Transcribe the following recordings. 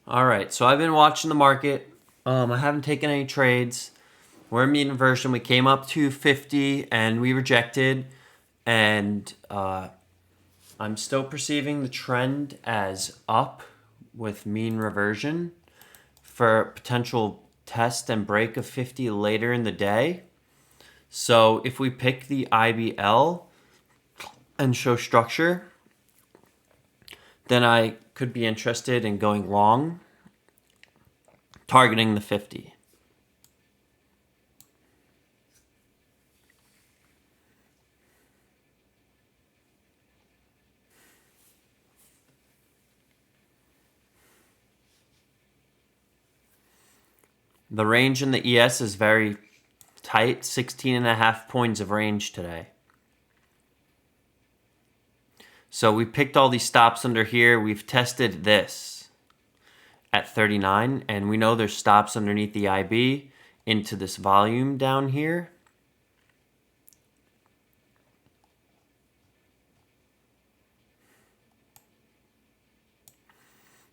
All right, so I've been watching the market. I haven't taken any trades. We're in mean reversion. We came up to 50 and we rejected. And I'm still perceiving the trend as up with mean reversion for potential test and break of 50 later in the day. So if we pick the IBL and show structure, then I could be interested in going long, targeting the 50. The range in the ES is very tight, 16.5 points of range today. So we picked all these stops under here. We've tested this at 39, and we know there's stops underneath the IB into this volume down here.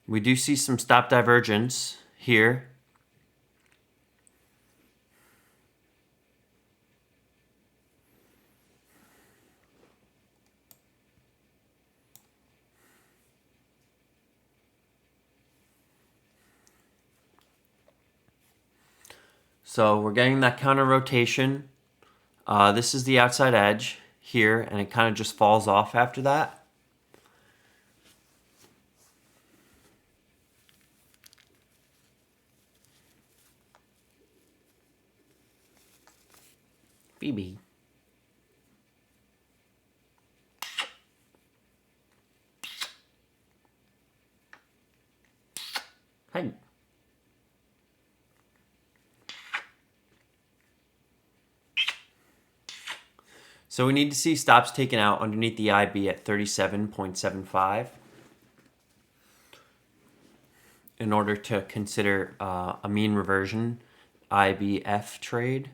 We do see some stop divergence here. So we're getting that counter rotation. This is the outside edge here, and it kind of just falls off after that. Phoebe. Hey. So we need to see stops taken out underneath the IB at 37.75 in order to consider a mean reversion IBF trade.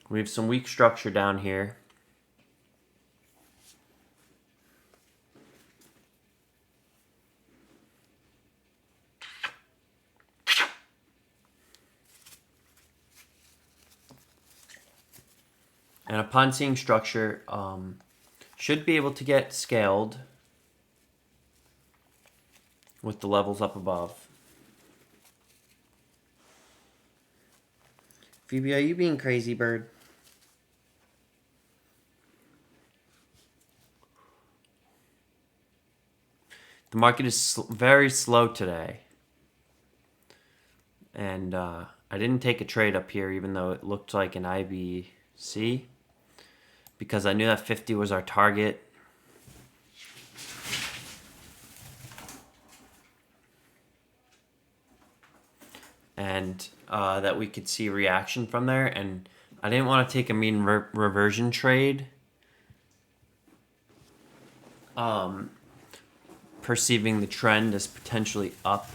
We have some weak structure down here. And upon seeing structure, should be able to get scaled with the levels up above. Phoebe, are you being crazy, bird? The market is very slow today. And I didn't take a trade up here, even though it looked like an IBC, because I knew that 50 was our target. And that we could see reaction from there. And I didn't want to take a mean reversion trade. Perceiving the trend as potentially up.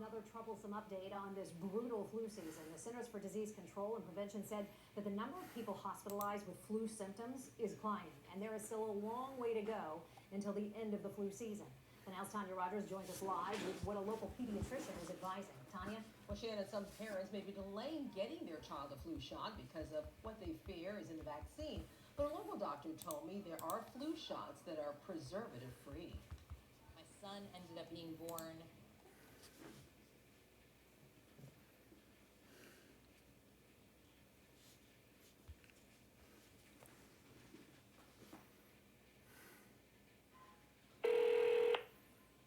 Another troublesome update on this brutal flu season. The Centers for Disease Control and Prevention said that the number of people hospitalized with flu symptoms is climbing, and there is still a long way to go until the end of the flu season. The Now's Tanya Rogers joins us live with what a local pediatrician is advising. Tanya, Well, Shannon, some parents may be delaying getting their child a flu shot because of what they fear is in the vaccine. But a local doctor told me there are flu shots that are preservative free. My son ended up being born.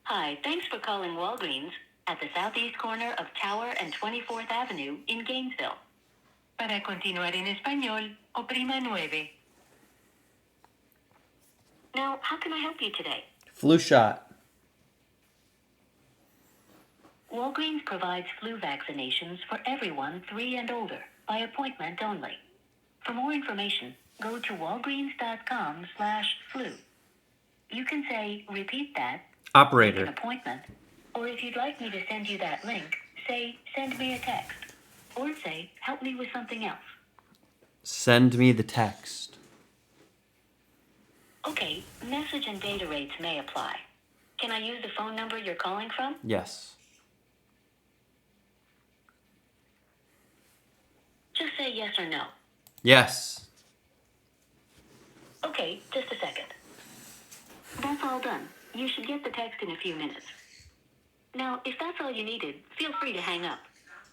Hi, thanks for calling Walgreens at the southeast corner of Tower and 24th Avenue in Gainesville. Para continuar en español, oprima 9. Now, how can I help you today? Flu shot. Walgreens provides flu vaccinations for everyone 3 and older by appointment only. For more information, go to walgreens.com/flu. You can say, repeat that, make an Operator. appointment, or if you'd like me to send you that link, say, send me a text, or say, help me with something else. Send me the text. Okay, message and data rates may apply. Can I use the phone number you're calling from? Yes. Just say yes or no. Yes. Okay, just a second. That's all done. You should get the text in a few minutes. Now, if that's all you needed, feel free to hang up.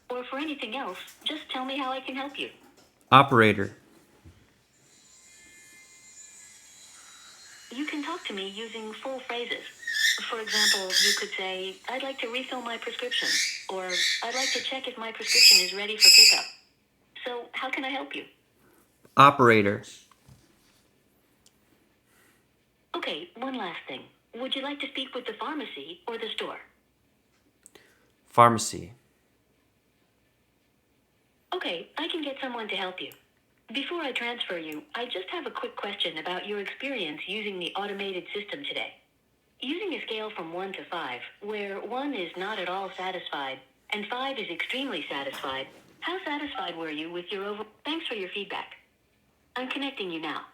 Or for anything else, just tell me how I can help you. Operator. You can talk to me using full phrases. For example, you could say, I'd like to refill my prescription, or I'd like to check if my prescription is ready for pickup. So, how can I help you? Operator. Okay, one last thing. Would you like to speak with the pharmacy or the store? Pharmacy. Okay, I can get someone to help you. Before I transfer you, I just have a quick question about your experience using the automated system today. Using a scale from 1 to 5, where 1 is not at all satisfied and 5 is extremely satisfied, how satisfied were you with your Thanks for your feedback. I'm connecting you now.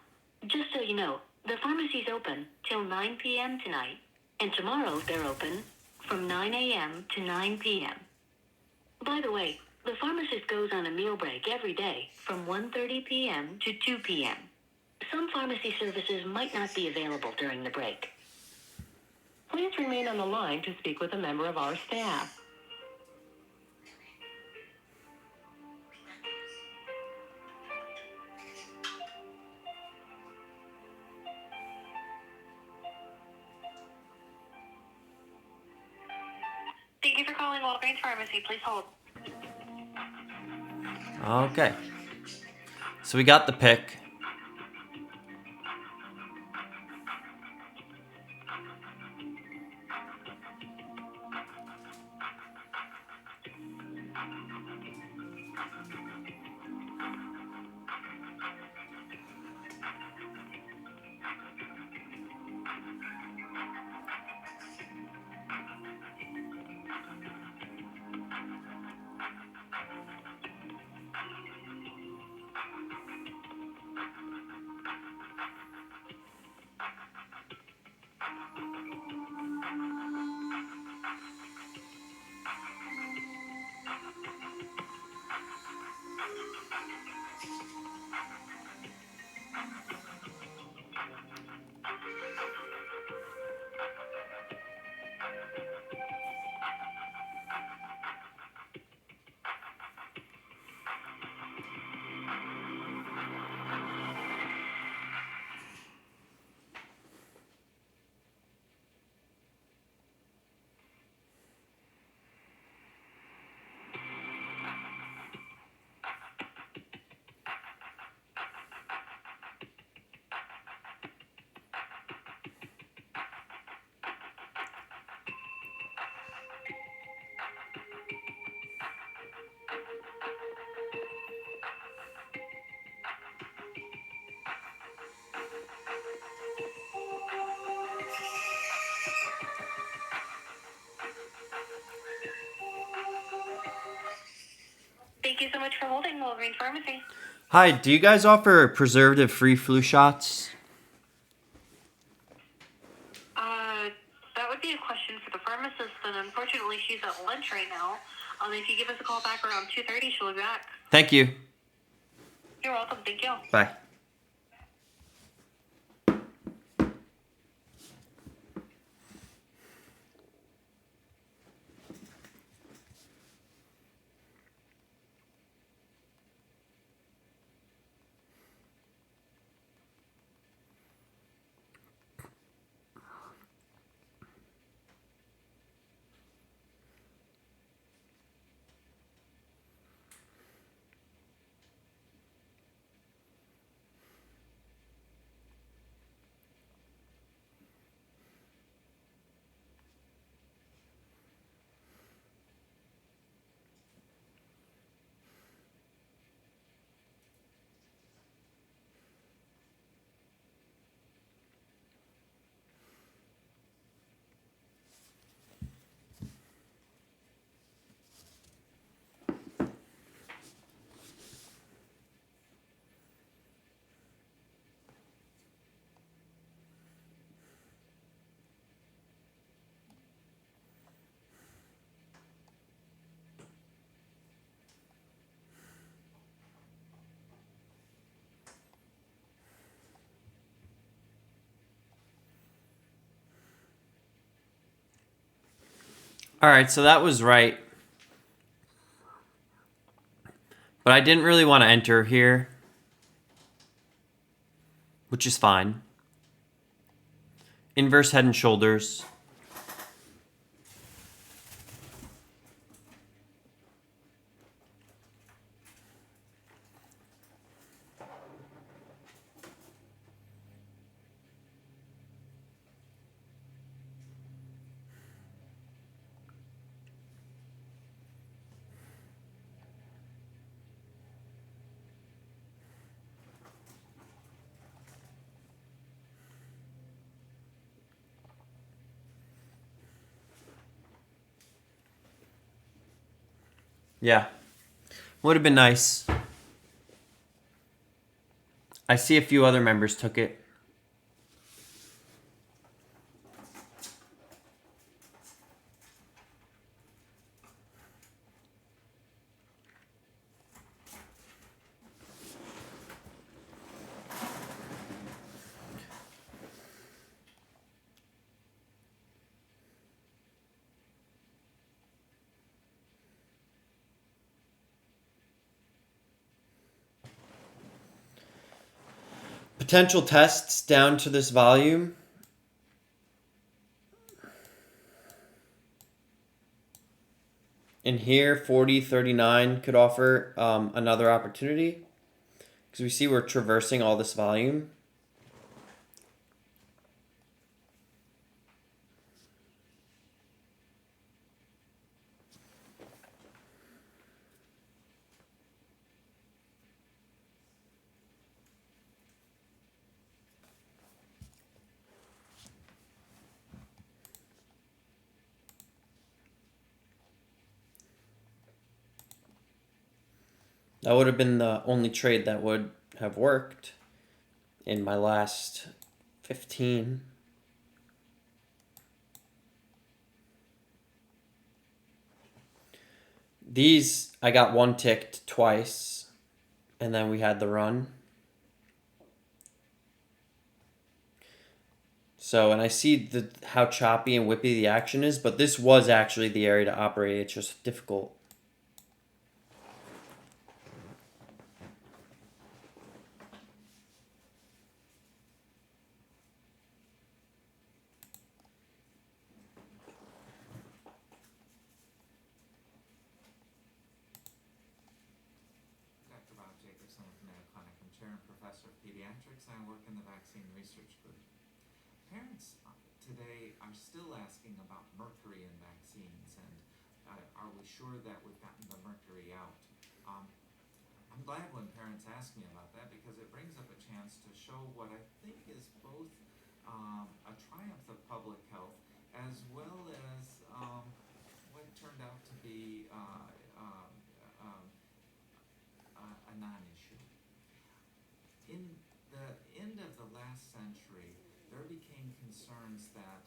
Just so you know, the pharmacy's open till 9 p.m. tonight, and tomorrow they're open from 9 a.m. to 9 p.m. By the way, the pharmacist goes on a meal break every day from 1:30 p.m. to 2 p.m. Some pharmacy services might not be available during the break. Please remain on the line to speak with a member of our staff. Thank you for calling Walgreens Pharmacy. Please hold. Okay. So we got the pick. Thank you so much for holding, Walgreens Pharmacy. Hi, do you guys offer preservative-free flu shots? That would be a question for the pharmacist, but unfortunately she's at lunch right now. If you give us a call back around 2:30, she'll be back. Thank you. You're welcome. Thank you. Bye. All right, so that was right. But I didn't really want to enter here, which is fine. Inverse Head and Shoulders. Yeah. Would have been nice. I see a few other members took it. Potential tests down to this volume. In here, 40.39 could offer another opportunity. Because we see we're traversing all this volume. That would have been the only trade that would have worked in my last 15. These, I got one ticked twice, and then we had the run. So, and I see how choppy and whippy the action is, but this was actually the area to operate. It's just difficult. Dr. Bob Jacobson with Mayo Clinic. I'm chair and professor of pediatrics, and I work in the vaccine research group. Parents today are still asking about mercury in vaccines, and are we sure that we've gotten the mercury out? I'm glad when parents ask me about that, because it brings up a chance to show what I think is both a triumph of public health as well as what turned out to be a non-issue. In the end of the last century, there became concerns that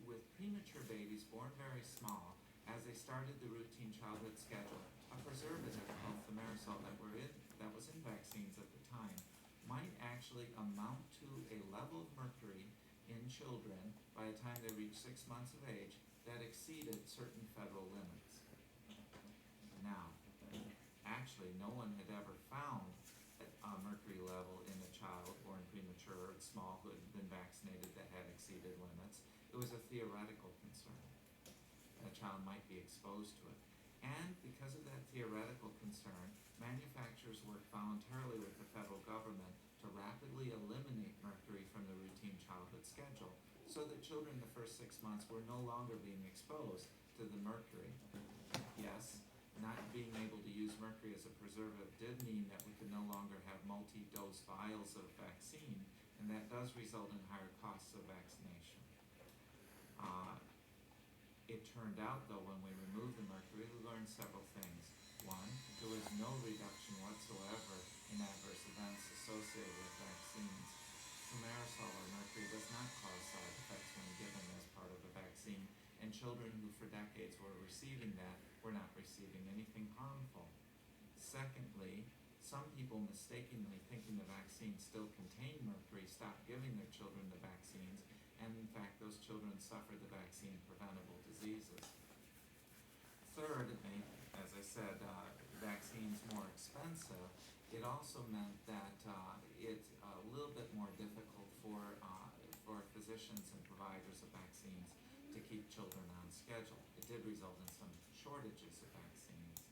with premature babies born very small, as they started the routine childhood schedule, a preservative called thimerosal that was in vaccines at the time might actually amount to a level of mercury in children by the time they reach 6 months of age that exceeded certain federal limits. Now, actually, no one had ever found a mercury level in a child born premature or small who had been vaccinated that had exceeded limits. It was a theoretical concern. A child might be exposed to it. And because of that theoretical concern, manufacturers worked voluntarily with the federal government to rapidly eliminate mercury from the routine childhood schedule so that children in the first 6 months were no longer being exposed to the mercury. Yes, not being able to use mercury as a preservative did mean that we could no longer have multi-dose vials of vaccine, and that does result in higher costs of vaccination. It turned out, though, when we removed the mercury, we learned several things. One, there was no reduction whatsoever in adverse events associated with vaccines. Thimerosal or mercury does not cause side effects when given as part of a vaccine, and children who for decades were receiving that were not receiving anything harmful. Secondly, some people mistakenly thinking the vaccine still contained mercury stopped giving their children the vaccines, and in fact those children suffered the vaccine preventable diseases. Third, it made, as I said, vaccines more expensive. It also meant that it's a little bit more difficult for physicians and providers of vaccines to keep children on schedule. It did result in some shortages of vaccines.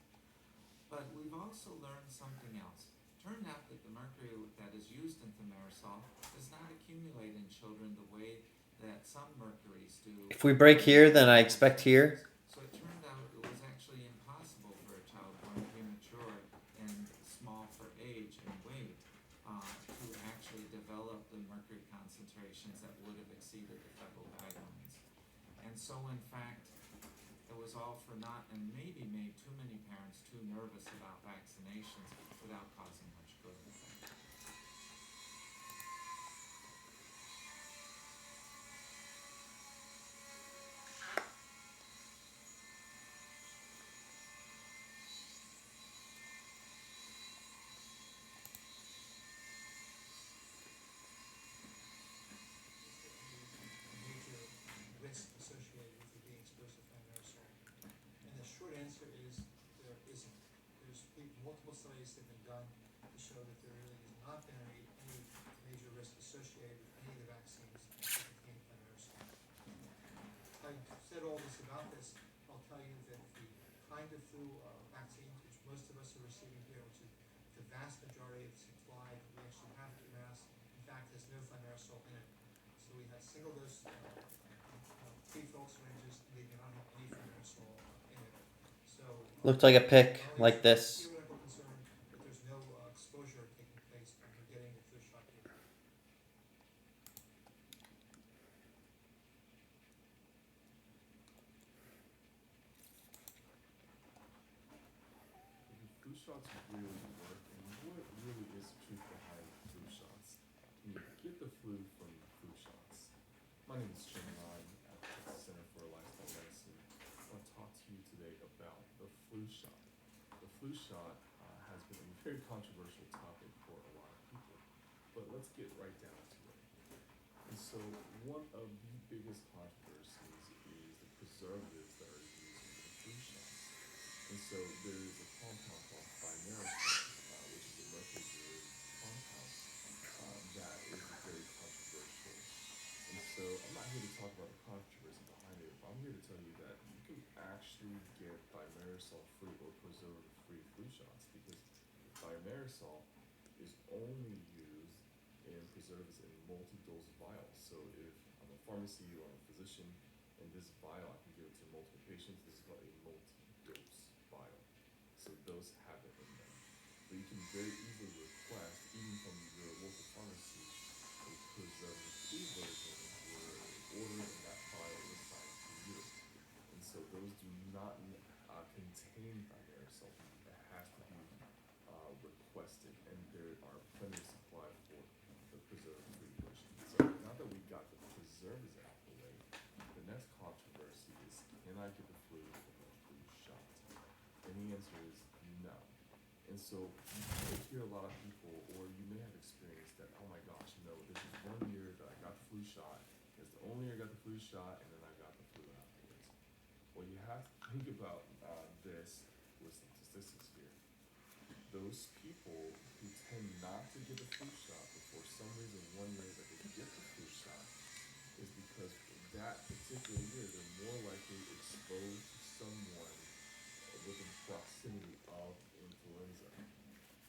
But we've also learned something else. Turned out that the mercury that is used in thimerosal does not accumulate in children the way that some mercuries do. If we break here, then I expect here. So it turned out it was actually impossible for a child born premature and small for age and weight to actually develop the mercury concentrations that would have exceeded the federal guidelines. And so in fact, it was all for naught and maybe made too many parents too nervous about vaccinations without causing much good. Major risk associated with you being exposed to thimerosal? And the short answer is there isn't. There's multiple studies that have been done to show that there really has not been any major risk associated with any of the vaccines that contain thimerosal. Having said all this about this, I'll tell you that the kind of flu vaccines which most of us are receiving here, which is the vast majority of the supply that we actually have to mass, in fact, has no thimerosal in it. So we had single dose pre-filled syringes, and they do not have any thimerosal in it. So Looked like a pic not only like is there this. theoretical concern, but there's no exposure taking place when we're getting the flu shot here. The flu shots really work, and what really is the truth behind flu shots? You get the flu from flu shots. My name is Jim Ryan at the Texas Center for Lifestyle Medicine. I want to talk to you today about the flu shot. The flu shot has been a very controversial topic for a lot of people, but let's get right down to it. And so one of the biggest controversies is the preservatives that are used in the flu shots. And so there is a compound called thimerosal, which is a mercury-derivative compound that is very controversial. And so I'm not here to talk about the controversy behind it, but I'm here to tell you that you can actually get thimerosal-free or preservative-free flu shots because thimerosal is only used in preservatives in multi-dose vials. So if I'm a pharmacy or I'm a physician, and this vial I can give it to multiple patients, this is called a multi-dose vial. So those have it in them. But you can very easily request, even from your local pharmacy, a preservative-free version where an order in that vial is assigned to you. And so those do not contain thimerosal. It has to be requested, and there are plenty of supply for the preservative-free version. So now that we got the preservatives out of the way, the next controversy is, can I get the flu from a answer is no. And so you might hear a lot of people, or you may have experienced that, oh my gosh, no, this is 1 year that I got the flu shot. It's the only year I got the flu shot, and then I got the flu afterwards. Well, you have to think about this with some statistics here. Those people who tend not to get the flu shot, but for some reason 1 year that they get the flu shot, is because that particular year they're more likely exposed to someone within proximity of influenza.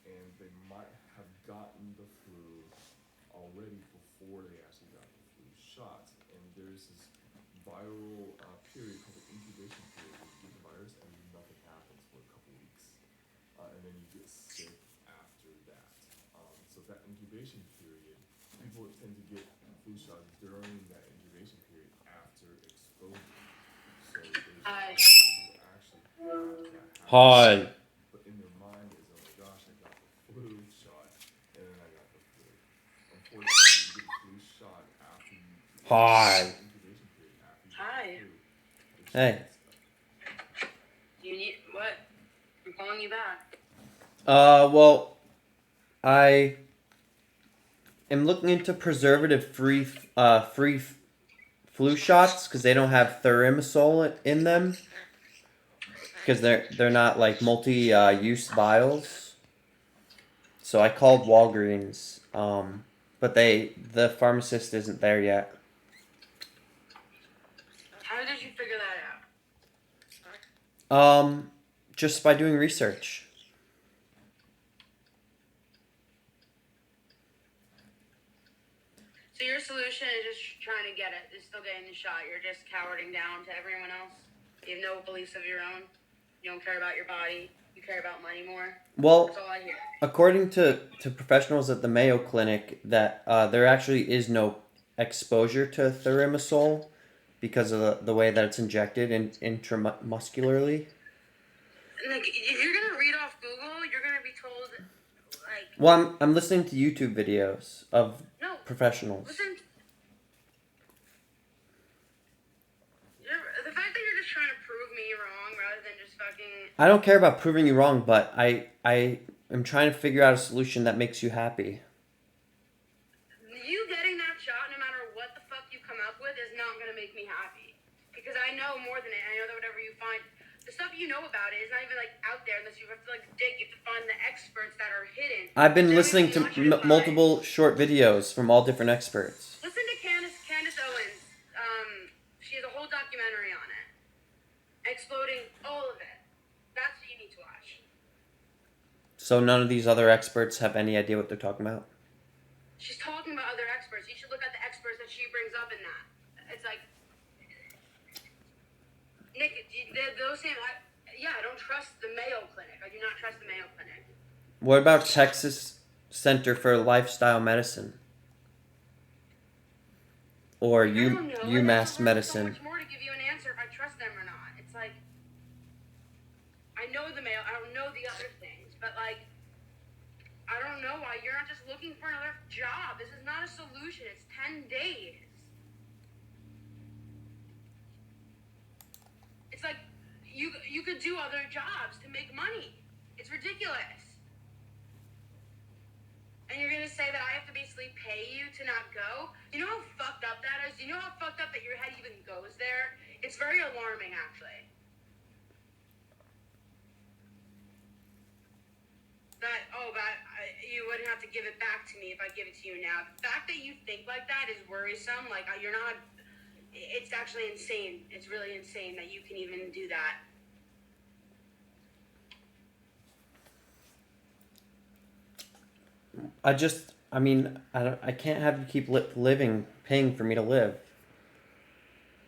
And they might have gotten the flu already before they actually got the flu shot. And there's this viral period called the incubation period where you get the virus and nothing happens for a couple weeks. And then you get sick after that. So that incubation period, people tend to get flu shots during that incubation period after exposure. So there's a lot of people who actually have that happen. Hi. But in their mind is, oh my gosh, I got the flu shot, and then I got the flu. Unfortunately, you get the flu shot after you Hi. incubation period after you Hi. get the flu. The Hey. chance- You need what? I'm calling you back. Well, I am looking into preservative-free flu shots because they don't have thimerosal in them because they're not like multi-use vials. So I called Walgreens, but the pharmacist isn't there yet. How did you figure that out? Just by doing research. So your solution is just trying to get it. Is still getting the shot. You're just cowarding down to everyone else. You have no beliefs of your own. You don't care about your body. You care about money more. Well, That's all I hear. according to professionals at the Mayo Clinic, that there actually is no exposure to thimerosal because of the way that it's injected intramuscularly. Like, if you're gonna read off Google, you're gonna be told, like, Well, I'm listening to YouTube videos of no. professionals. Listen. The fact that you're just trying to prove me wrong rather than just fucking. I don't care about proving you wrong, but I am trying to figure out a solution that makes you happy. You getting that shot, no matter what the fuck you come up with, is not gonna make me happy. Because I know more than it. I know that whatever you find, the stuff you know about it is not even like out there unless you have to like dig. You have to find the experts that are hidden. I've been They don't listening even to want you find. multiple short videos from all different experts. Listen to Candace Owens. She has a whole documentary on it, exploding all of it. That's what you need to watch. So none of these other experts have any idea what they're talking about. She's talking about other experts. You should look at the experts that she brings up in that. It's like, Nick, those same. I don't trust the Mayo Clinic. I do not trust the Mayo Clinic. What about Texas Center for Lifestyle Medicine? Or I don't know. UMass So Medicine? much more to give you an answer if I trust them or not. It's like, I know the Mayo. I don't know the other things, but like, I don't know why you're not just looking for another job. This is not a solution. It's 10 days. It's like you could do other jobs to make money. It's ridiculous. And you're gonna say that I have to basically pay you to not go? You know how fucked up that is? You know how fucked up that your head even goes there? It's very alarming, actually. You wouldn't have to give it back to me if I give it to you now. The fact that you think like that is worrisome. Like, you're not. It's actually insane. It's really insane that you can even do that. I can't have you keep living, paying for me to live.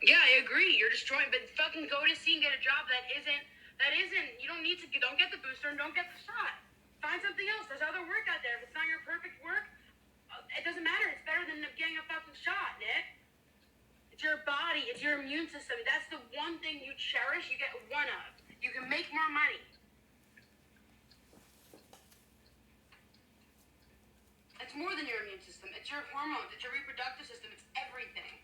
Yeah, I agree. You're destroying, but fucking go to sea and get a job that isn't. You don't need to. Don't get the booster and don't get the shot. Find something else. There's other work out there. If it's not your perfect work, it doesn't matter. It's better than getting a fucking shot, Nick. It's your body. It's your immune system. That's the one thing you cherish. You get one of. You can make more money. It's more than your immune system. It's your hormones. It's your reproductive system. It's everything.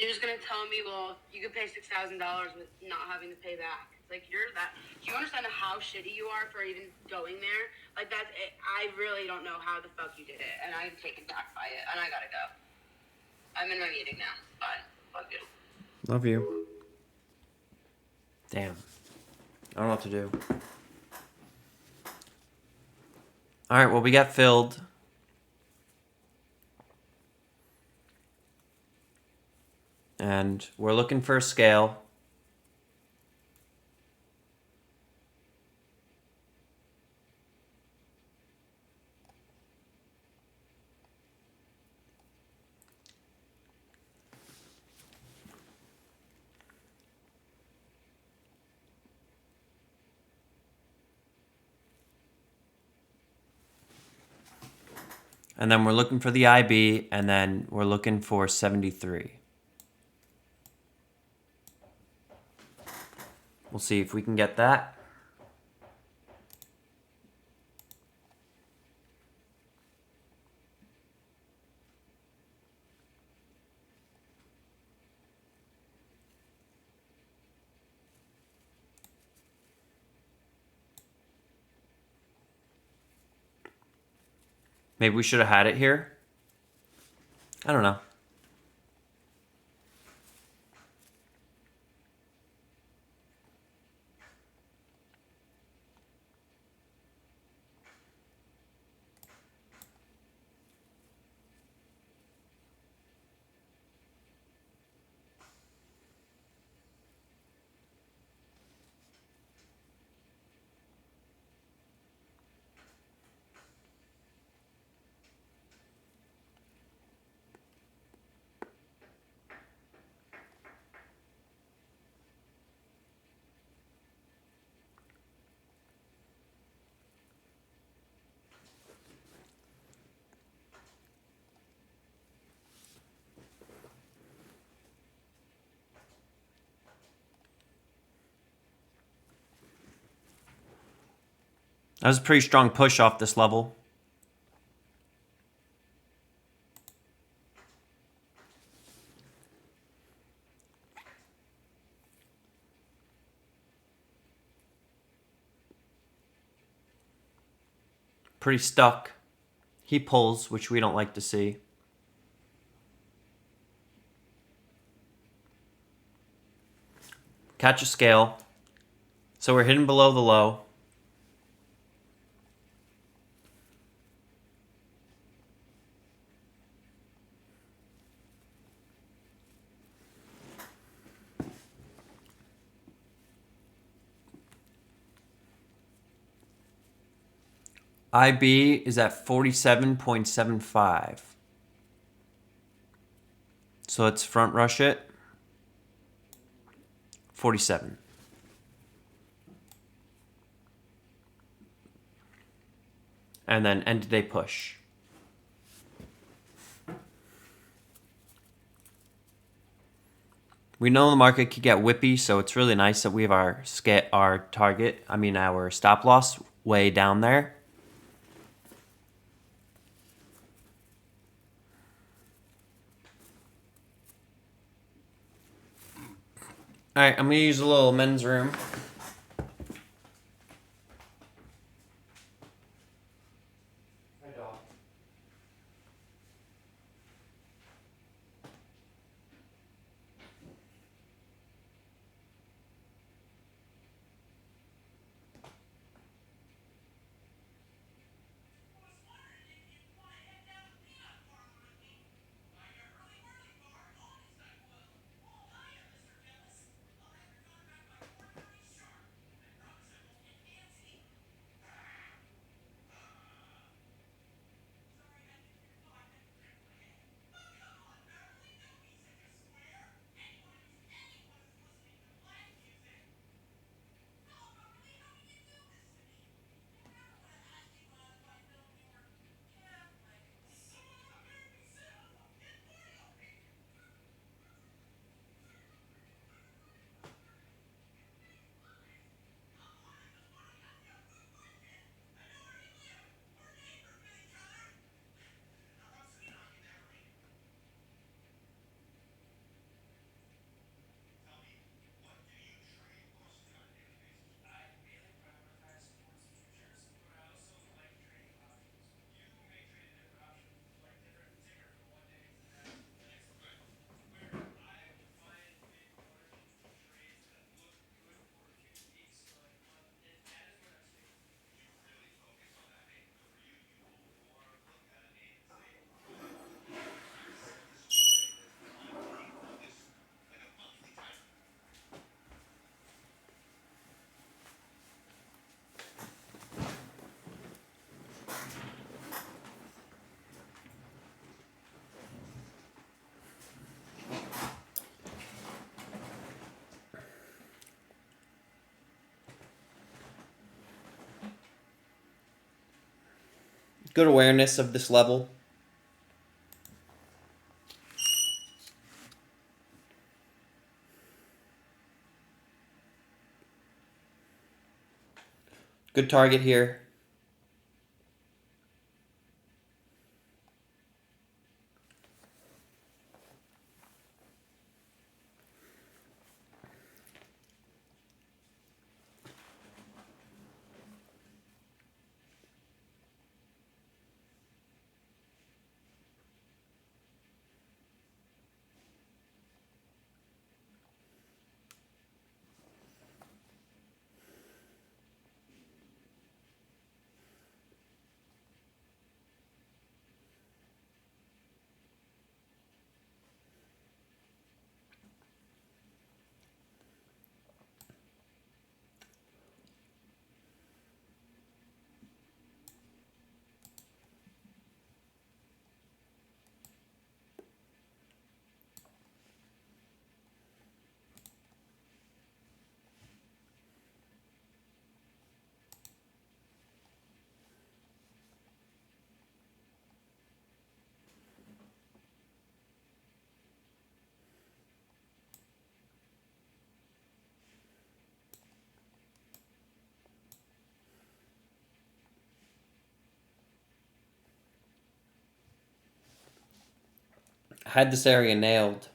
You're just gonna tell me, well, you could pay $6,000 with not having to pay back. It's like you're that. Do you understand how shitty you are for even going there? Like that's it. I really don't know how the fuck you did it, and I'm taken back by it, and I gotta go. I'm in my meeting now. Bye. Fuck you. Love you. Damn. I don't know what to do. Alright, well, we got filled. And we're looking for a scale. And then we're looking for the IB, and then we're looking for 73. We'll see if we can get that. Maybe we should have had it here. I don't know. That was a pretty strong push off this level. Pretty stuck. He pulls, which we don't like to see. Catch a scale. So we're hidden below the low. IB is at 47.75. So let's front rush it. 47. And then end of day push. We know the market could get whippy, so it's really nice that we have our target, our stop loss way down there. Alright, I'm going to use a little men's room. good awareness of this level. Good target here. I had this area nailed.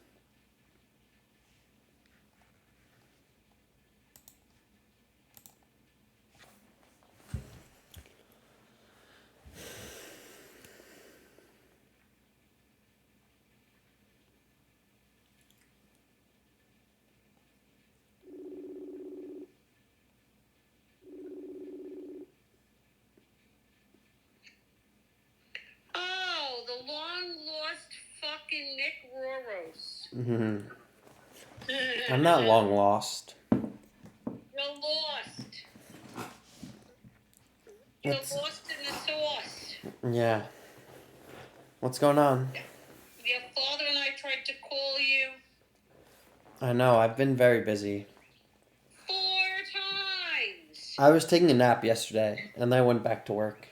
Oh, the long lost fucking Nick Roros. I'm not long lost. You're lost. You're What's- lost in the sauce. Yeah. What's going on? Your father and I tried to call you I know, I've been very busy. 4 times. I was taking a nap yesterday, and then I went back to work.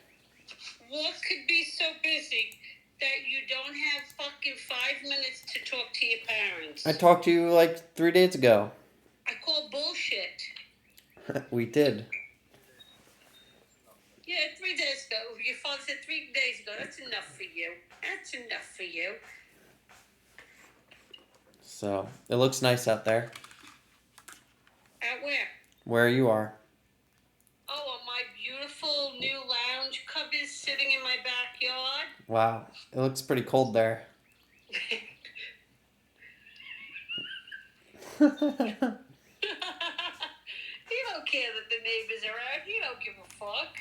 What could be so busy that you don't have fucking 5 minutes to talk to your parents? I talked to you like 3 days ago. I call bullshit. We did. Yeah, 3 days ago. Your father said 3 days ago. That's enough for you. That's enough for you. So, it looks nice out there. At where? Where you are. Oh, on my beautiful new lounge covers sitting in my backyard. Wow. It looks pretty cold there. You don't care that the neighbors are out. You don't give a fuck.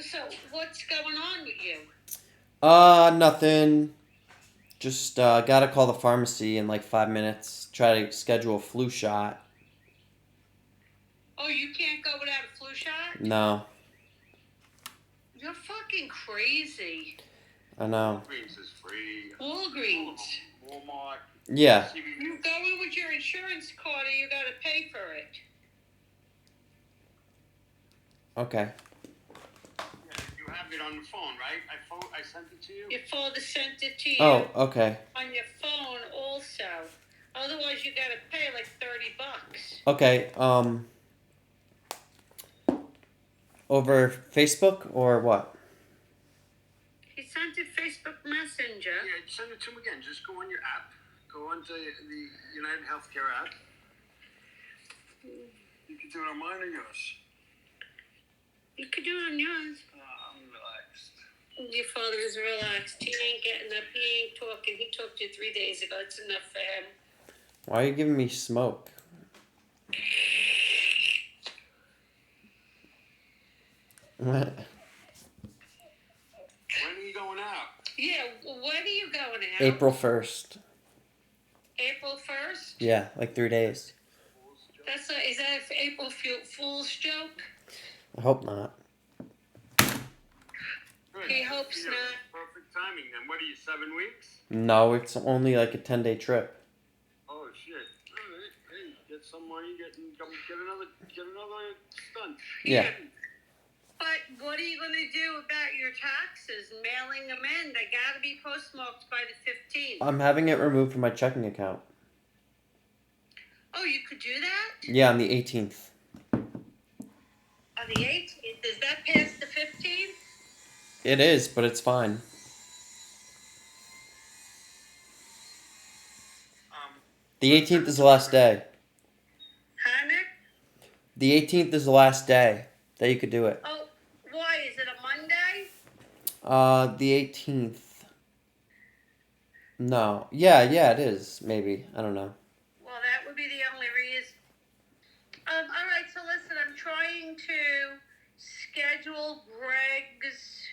So what's going on with you? Nothing. Just, gotta call the pharmacy in like 5 minutes. Try to schedule a flu shot. Oh, you can't go without a flu shot? No. You're fucking crazy. I know. Walgreens is free. Walgreens. Walmart. Yeah. You go in with your insurance card or you gotta pay for it. Okay. Yeah, you have it on the phone, right? I sent it to you. Your father sent it to you Oh, okay. on your phone also. Otherwise you gotta pay like $30. Okay, over Facebook or what? He sent it Facebook Messenger. Yeah, send it to him again. Just go on your app. Go onto the United Healthcare app. You can do it on mine or yours. You could do it on yours. I'm relaxed. Your father is relaxed. He ain't getting up. He ain't talking. He talked to you 3 days ago. It's enough for him. Why are you giving me smoke? What? When are you going out? Yeah, when are you going out? April 1st. April 1st? Yeah, like 3 days. Is that an April Fool's joke? I hope not. Good. He hopes Yeah, not. Perfect timing then. What are you, 7 weeks? No, it's only like a 10-day trip. Oh shit! All right, hey, get some money, get another stunt. Yeah. But what are you going to do about your taxes? Mailing them in. They got to be postmarked by the 15th. I'm having it removed from my checking account. Oh, you could do that? Yeah, on the 18th. On the 18th. Is that past the 15th? It is, but it's fine. The 18th is the last day. Huh, Nick? The 18th is the last day that you could do it. Oh, why? Is it a Monday? The 18th. No. Yeah, it is. Maybe. I don't know. Well, that would be the only reason. All right, so listen, I'm trying to schedule Greg's,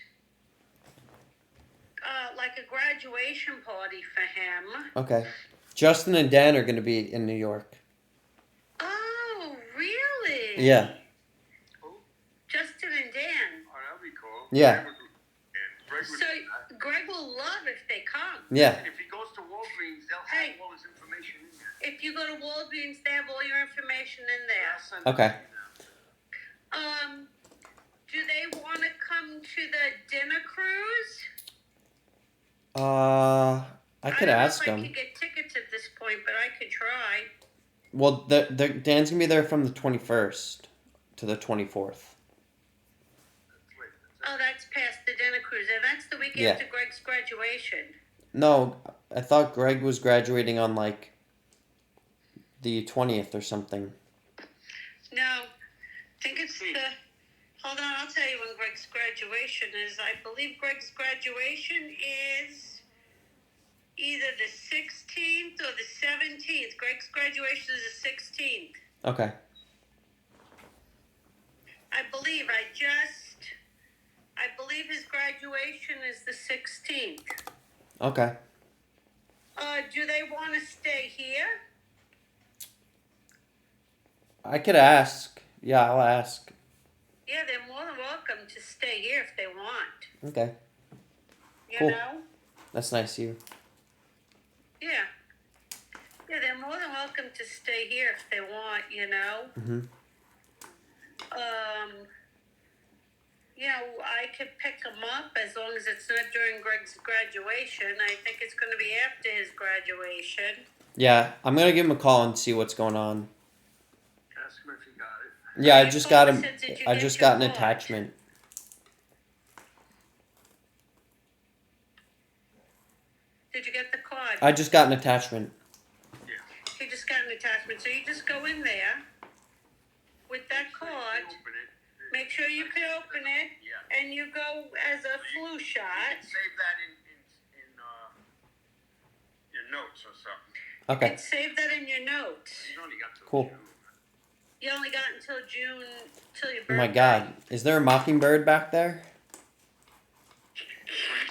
like a graduation party for him. Okay. Justin and Dan are going to be in New York. Oh, really? Yeah. Justin and Dan. Oh, that'd be cool. Yeah. And Greg would So do that. Greg will love if they come. Yeah. And if he goes to Walgreens, they'll Hey. have all his information in there. If you go to Walgreens, they have all your information in there. I'll send it Okay. to you now. Do they want to come to the dinner cruise? I could don't ask know if I them. could get tickets at this point, but I could try. Well, Dan's going to be there from the 21st to the 24th. Oh, that's past the dinner cruise, and that's the week Yeah. after Greg's graduation. No, I thought Greg was graduating on, like, the 20th or something. No, I think it's the. Hold on, I'll tell you when Greg's graduation is. I believe Greg's graduation is either the 16th or the 17th. Greg's graduation is the 16th. Okay. I believe his graduation is the 16th. Okay. Do they want to stay here? I could ask. Yeah, I'll ask. Yeah, they're more than welcome to stay here if they want. Okay. You Cool. know? That's nice of you. Yeah. Yeah, they're more than welcome to stay here if they want, you know? Mm-hmm. You know, I could pick them up as long as it's not during Greg's graduation. I think it's going to be after his graduation. Yeah, I'm going to give him a call and see what's going on. Ask him if he got it. Yeah, I just got him. Did you I get just your got an card? attachment. Did you get the card? I just got an attachment. You just got an attachment. So you just go in there with that card. Open it. Make sure you can open it. Yeah. And you go as a flu shot. Save that in your notes or something. Okay. And save that in your notes. You only got till Cool. June. You only got until June, till your Oh birthday. my God. Is there a mockingbird back there? What do you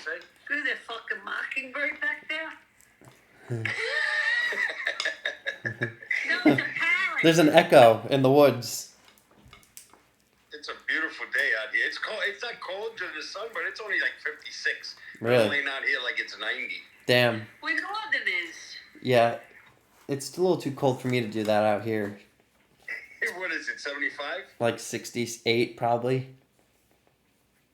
say? Is there a fucking mockingbird back there? No, it's a parrot. There's an echo in the woods. It's a beautiful day out here. It's cold. It's not cold during the sun, but it's only like 56. Really? We're laying out here like it's 90. Damn. Where Northern is. Yeah. It's a little too cold for me to do that out here. What is it, 75? Like 68 probably.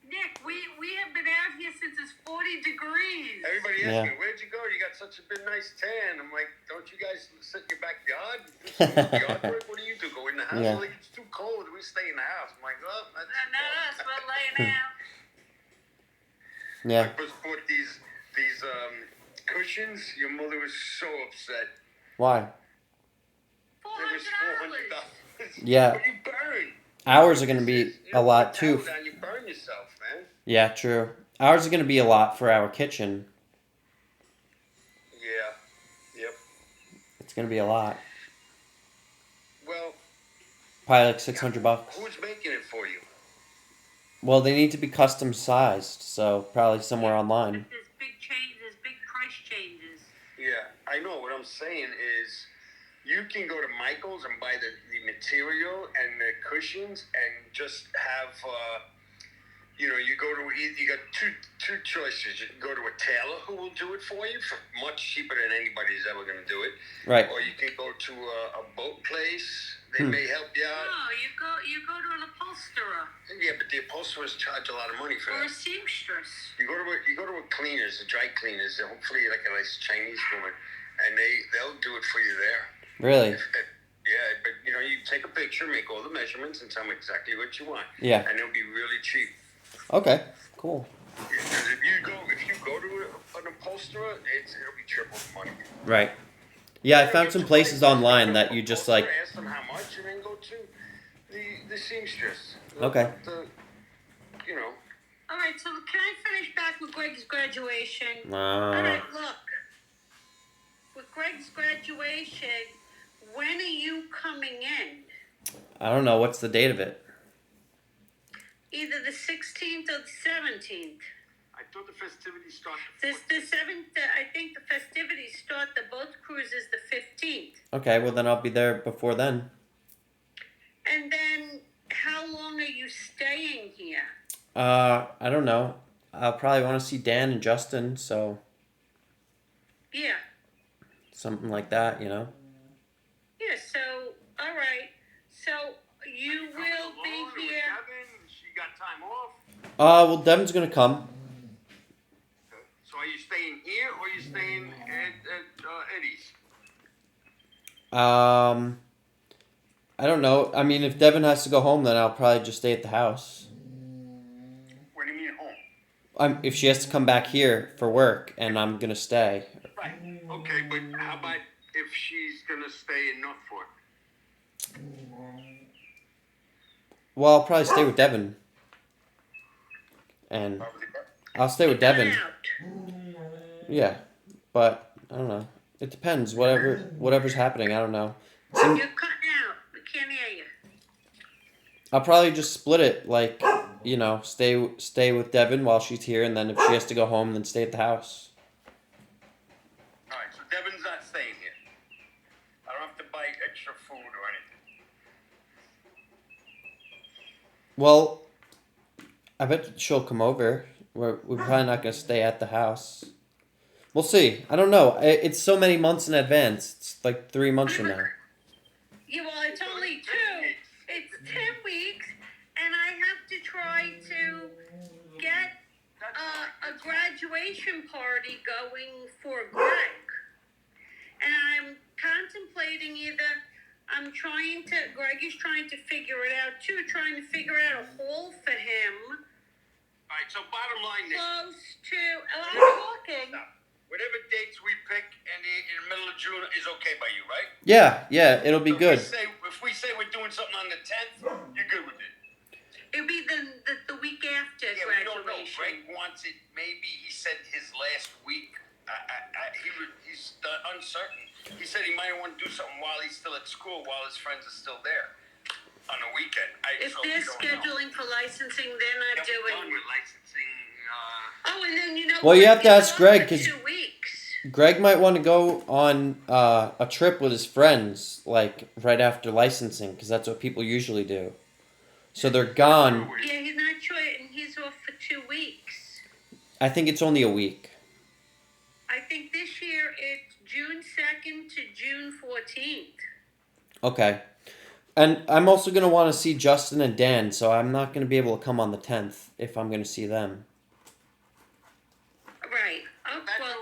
Nick, we have been out here since it's 40 degrees. Everybody asks Yeah. me, where'd you go? You got such a big, nice tan. I'm like, don't you guys sit in your backyard? Do some yard work? What do you do? Go in the house? Yeah. Like, it's too cold. We stay in the house. I'm like, oh, that's Not us, we're laying out. Yeah. I just bought these cushions. Your mother was so upset. Why? It was $400. $400. Yeah. But you burn. Ours are going to be You a know, lot put the too. towel down, you burn yourself, man. Yeah, true. Ours are going to be a lot for our kitchen. Yeah. Yep. It's going to be a lot. Well, Probably like $600. who's making it for you? Well, they need to be custom sized, so probably somewhere online. There's big change. There's big price changes. Yeah, I know. What I'm saying is, you can go to Michael's and buy the material and the cushions and just have, you know, you got two choices. You can go to a tailor who will do it for you for much cheaper than anybody's ever going to do it. Right. Or you can go to a boat place. They may help you out. No, you go to an upholsterer Yeah, but the upholsterers charge a lot of money for or a that. seamstress. You go to a cleaners, a dry cleaners. Hopefully, like a nice Chinese woman, and they'll do it for you there. Really? Yeah, but you know, you take a picture, make all the measurements, and tell them exactly what you want. Yeah. And it'll be really cheap. Okay. Cool. Because if you go to an upholsterer, it'll be triple the money. Right. Yeah, I found some places online that you just like. Ask them how much, and then go to the seamstress. Okay. You know. All right, so can I finish back with Greg's graduation? Uh, All right, look. With Greg's graduation, when are you coming in? I don't know. What's the date of it? Either the 16th or the 17th. I thought the festivities start. The 7th, I think the festivities start, the boat cruise is the 15th. Okay, well then I'll be there before then. And then, how long are you staying here? I don't know. I'll probably want to see Dan and Justin, so Yeah. something like that, you know. Yeah, so, all right. So, you will be here. She got time off. Well, Devin's gonna come. So are you staying here or are you staying at Eddie's? I don't know. I mean, if Devin has to go home, then I'll probably just stay at the house. What do you mean home? If she has to come back here for work, and I'm gonna stay. Right. Okay, but how about if she's gonna stay in Northport? Well, I'll probably stay with Devin. And I'll stay with Devin. Yeah, but I don't know. It depends. Whatever's happening, I don't know. You're cutting out. We can't hear you. I'll probably just split it, like, you know, stay with Devin while she's here, and then if she has to go home, then stay at the house. All right, so Devin's not staying here. I don't have to buy extra food or anything. Well, I bet she'll come over. We're probably not gonna stay at the house. We'll see. I don't know. It's so many months in advance. It's like 3 months from now. Yeah, well, it's only 2. It's 10 weeks, and I have to try to get a graduation party going for Greg. And I'm contemplating Greg is trying to figure it out too, trying to figure out a hall for him. All right, so bottom line is, Close to, I'm talking. whatever dates we pick in the middle of June is okay by you, right? Yeah, it'll be So good. If we say we're doing something on the 10th, you're good with it. It'll be the week after Yeah, we don't know. graduation. Greg wants it. Maybe he said his last week. He's uncertain. He said he might want to do something while he's still at school, while his friends are still there on a weekend. If they're scheduling for licensing, they're not Done doing. with licensing. Oh, and then you know. Well, you have to it's ask off Greg, for 'cause- 2 weeks. Greg might want to go on a trip with his friends, like right after licensing, because that's what people usually do. So they're gone. Yeah, he's not sure, and he's off for 2 weeks. I think it's only a week. I think this year it's June 2nd to June 14th. Okay. And I'm also going to want to see Justin and Dan, so I'm not going to be able to come on the 10th if I'm going to see them. Right. Oh, well,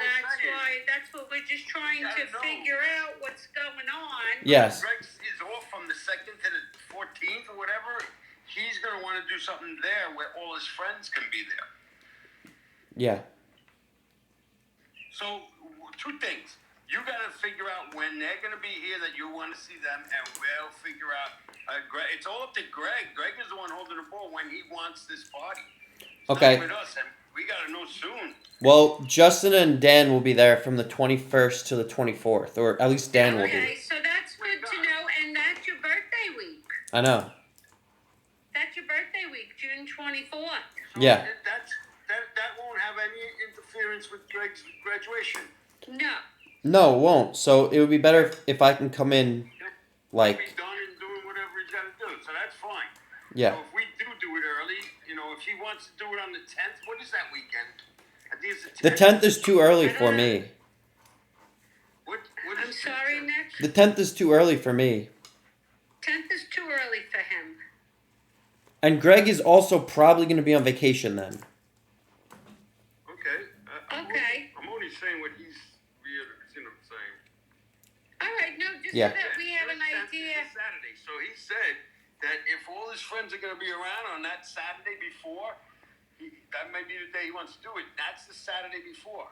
that's what we're just trying to figure out what's going on. Yes. Greg is off from the 2nd to the 14th or whatever. He's going to want to do something there where all his friends can be there. Yeah. So, 2 things. You got to figure out when they're going to be here that you want to see them, and we'll figure out. Greg, it's all up to Greg. Greg is the one holding the ball when he wants this party. It's Okay. not with us, and we got to know soon. Well, Justin and Dan will be there from the 21st to the 24th, or at least Dan will Okay, be. so that's good to know, and that's your birthday week. I know. That's your birthday week, June 24th. So Yeah. That won't have any interference with Greg's graduation. No. No, it won't. So it would be better if I can come in, like, He'll be done and doing whatever he's got to do, so that's fine. yeah. So if we do it early, know, if he wants to do it on the 10th, what is that weekend? I think it's The 10th is too early for me. What I'm is sorry, Nick. The 10th is too early for me. 10th is too early for him. And Greg is also probably going to be on vacation then. Okay. Okay. I'm only saying what he's, you know what I'm saying. All right, no, just Yeah. so that we have an That's idea. Saturday. So he said that if all his friends are going to be around on that Saturday before, that may be the day he wants to do it. That's the Saturday before.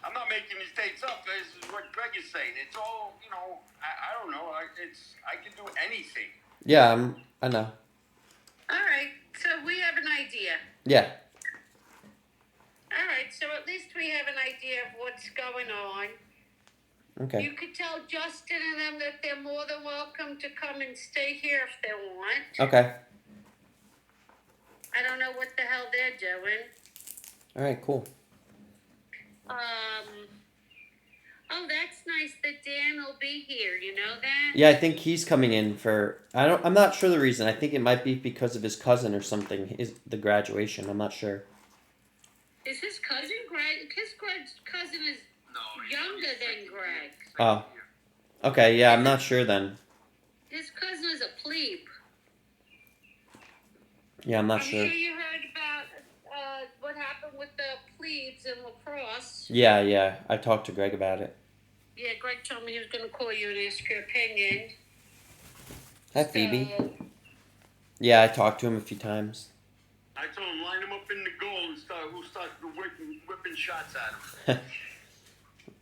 I'm not making these dates up. This is what Greg is saying. It's all, you know, I don't know. I can do anything. Yeah, I know. All right, so we have an idea. Yeah. All right, so at least we have an idea of what's going on. Okay. You could tell Justin and them that they're more than welcome to come and stay here if they want. Okay. I don't know what the hell they're doing. All right, cool. Oh, that's nice that Dan will be here. You know that? Yeah, I think he's coming in for I'm not sure the reason. I think it might be because of his cousin or something. The graduation. I'm not sure. Is his cousin Greg? His cousin is younger than Greg. Oh. Okay, yeah, I'm not sure then. His cousin is a plebe. Yeah, I'm not I'm sure. sure you heard about what happened with the plebes in lacrosse. Yeah, I talked to Greg about it. Yeah, Greg told me he was going to call you and ask your opinion. Hi, Phoebe. So, Yeah, I talked to him a few times. I told him line him up in the goal and who starts whipping shots at him.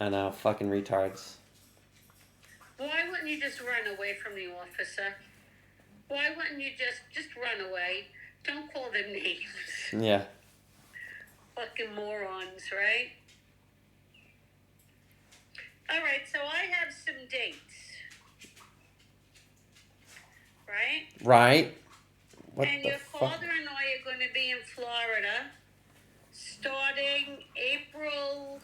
I know, fucking retards. why wouldn't you just run away from the officer? Why wouldn't you just run away? Don't call them names. Yeah. Fucking morons, right? All right, so I have some dates. Right? Right? What And the your fuck? father and I are going to be in Florida starting April.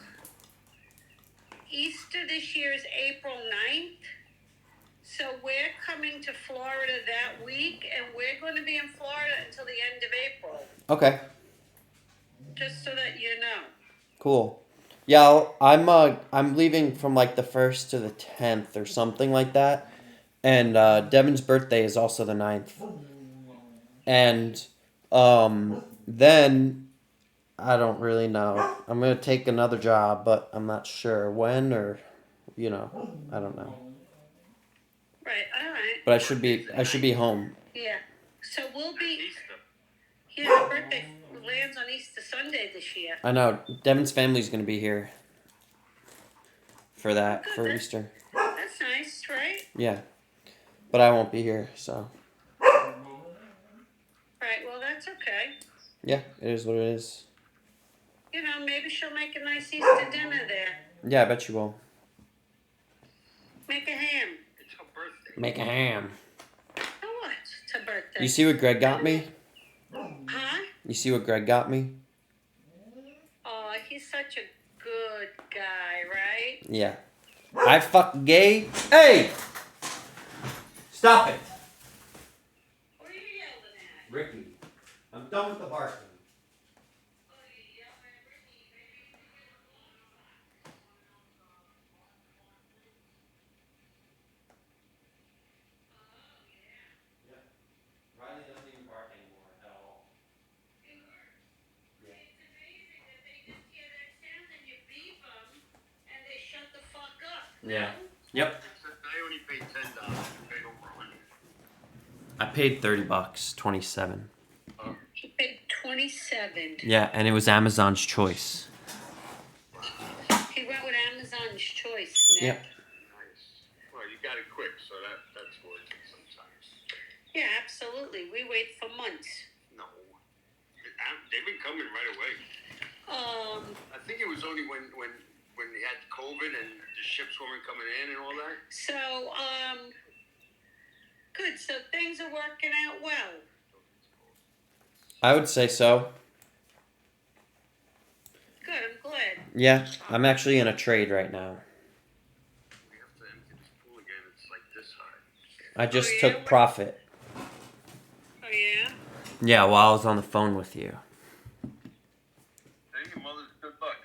Easter this year is April 9th. So we're coming to Florida that week, and we're going to be in Florida until the end of April. Okay. Just so that you know. Cool. Yeah, I'm leaving from like the 1st to the 10th or something like that. And Devin's birthday is also the 9th. And then I don't really know. I'm going to take another job, but I'm not sure when or I don't know. Right, all right. But I should be home. Yeah. So we'll be. Easter. Yeah, our birthday lands on Easter Sunday this year. I know Devin's family's going to be here for that for Good. Easter. That's nice, right? Yeah. But I won't be here, so Right, well, that's okay. yeah, it is what it is. You know, maybe she'll make a nice Easter dinner there. Yeah, I bet you will. Make a ham. It's her birthday. Make a ham. Oh, what? It's her birthday. You see what Greg got me? Huh? You see what Greg got me? Oh, he's such a good guy, right? Yeah. I fuck gay. Hey! Stop it. What are you yelling at? Ricky, I'm done with the barking. Oh, you're yelling at Ricky. Maybe you can get a phone. Riley doesn't even bark anymore at all. It works. It's amazing that they just hear that sound and you beep them and they shut the fuck up. Yeah. No? Yep. I only paid $10. You paid over $100. I paid $30, 27. He paid 27. Yeah, and it was Amazon's choice. He went with Amazon's choice, Nick. Yep. Nice. Well, you got it quick, so that's worth it sometimes. Yeah, absolutely. We wait for months. No. They've been coming right away. I think it was only when they had COVID and the ships weren't coming in and all that. So, good. So things are working out well. I would say so. Good, I'm glad. Yeah, I'm actually in a trade right now. We have to empty this pool again. It's like this high. I just Oh, yeah? took profit. Oh, yeah? Yeah, while I was on the phone with you. Hey, your mother's good luck.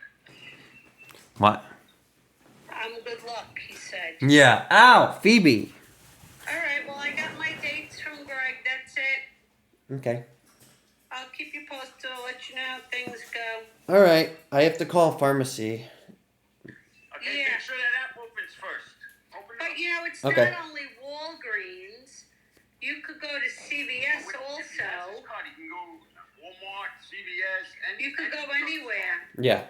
What? Good luck, he said. Yeah. Ow, Phoebe. All right, well, I got my dates from Greg. That's it. Okay. I'll keep you posted. I'll let you know how things go. All right. I have to call pharmacy. Okay, Yeah. make sure that app opens first. Open it up. But you know, it's Okay. not only Walgreens. You could go to CVS With also. CVS's card, you can go Walmart, CVS, and You could go anywhere. Yeah.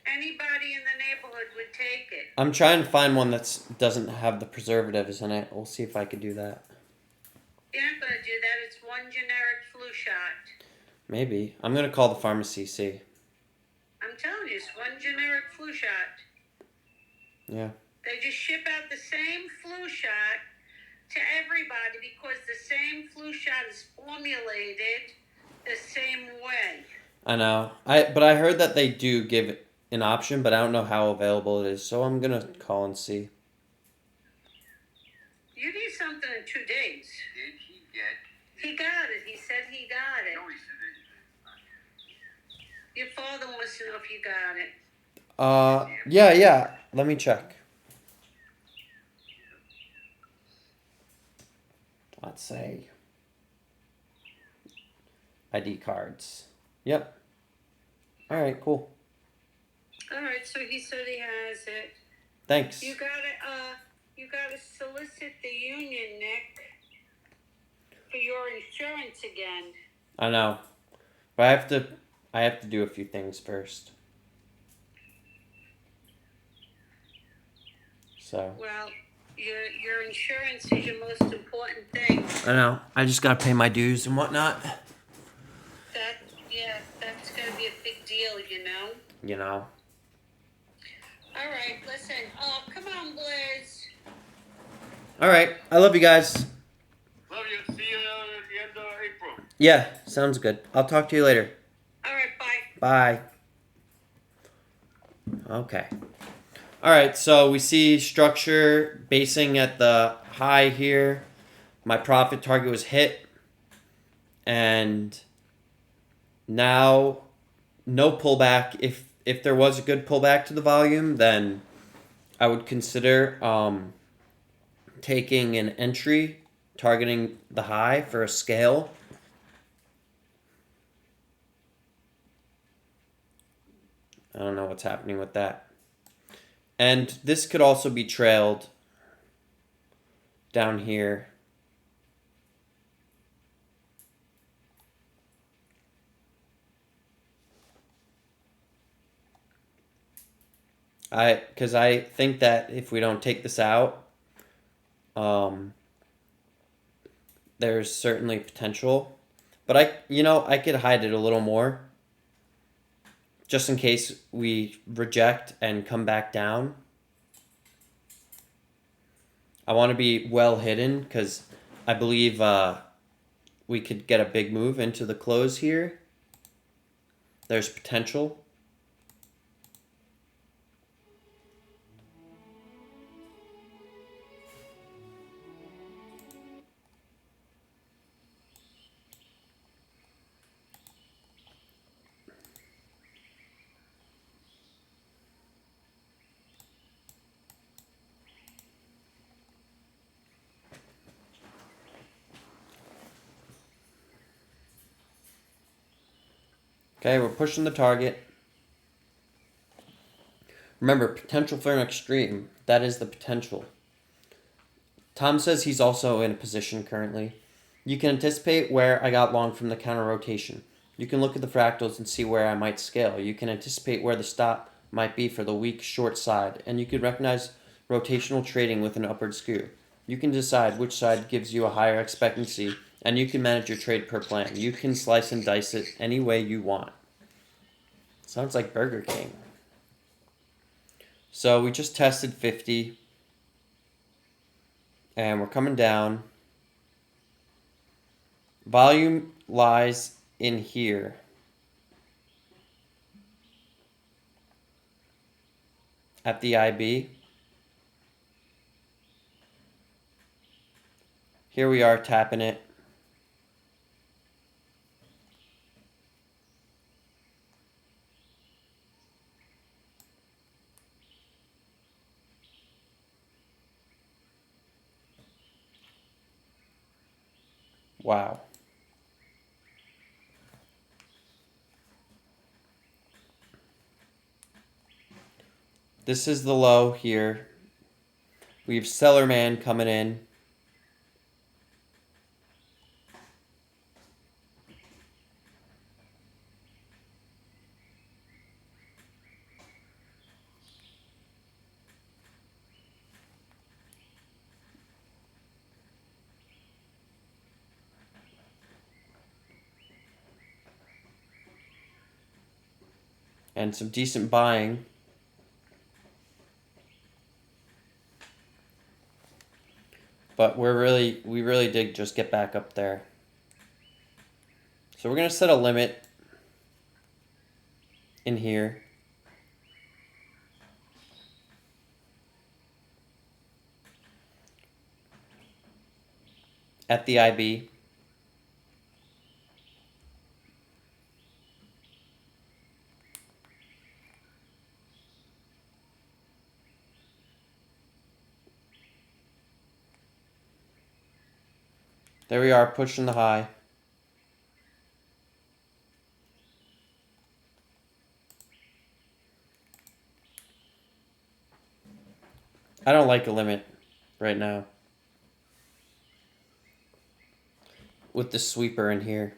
Anybody in the neighborhood would take it. I'm trying to find one that doesn't have the preservatives in it. We'll see if I could do that. You're not gonna do that. It's one generic flu shot. Maybe. I'm gonna call the pharmacy, see. I'm telling you, it's one generic flu shot. Yeah. They just ship out the same flu shot to everybody because the same flu shot is formulated the same way. I know. But I heard that they do give an option, but I don't know how available it is. So I'm gonna call and see. You need something in 2 days. Did he get? He got it. He said he got it. No, he said it. Your father wants to know if you got it. Yeah. Let me check. Let's say ID cards. Yep. All right, cool. All right, so he said he has it. Thanks. You gotta solicit the union, Nick, for your insurance again. I know. But I have to do a few things first. So. Well, your insurance is your most important thing. I know. I just gotta pay my dues and whatnot. That's gonna be a big deal, you know. You know. All right, listen. Come on, Blaze. All right. I love you guys. Love you. See you at the end of April. Yeah, sounds good. I'll talk to you later. All right, bye. Bye. Okay. All right, so we see structure basing at the high here. My profit target was hit. And now no pullback. If there was a good pullback to the volume, then I would consider taking an entry, targeting the high for a scale. I don't know what's happening with that. And this could also be trailed down here. Because I think that if we don't take this out, there's certainly potential. But I could hide it a little more. Just in case we reject and come back down. I want to be well hidden because I believe we could get a big move into the close here. There's potential. Okay, we're pushing the target. Remember, potential for an extreme. That is the potential. Tom says he's also in a position currently. You can anticipate where I got long from the counter rotation. You can look at the fractals and see where I might scale. You can anticipate where the stop might be for the weak short side. And you can recognize rotational trading with an upward skew. You can decide which side gives you a higher expectancy, and you can manage your trade per plan. You can slice and dice it any way you want. Sounds like Burger King. So we just tested 50. And we're coming down. Volume lies in here. At the IB. Here we are tapping it. Wow. This is the low here. We have Sellerman coming in. And some decent buying. But we really did just get back up there. So we're going to set a limit in here. At the IB. There we are, pushing the high. I don't like a limit right now. With the sweeper in here.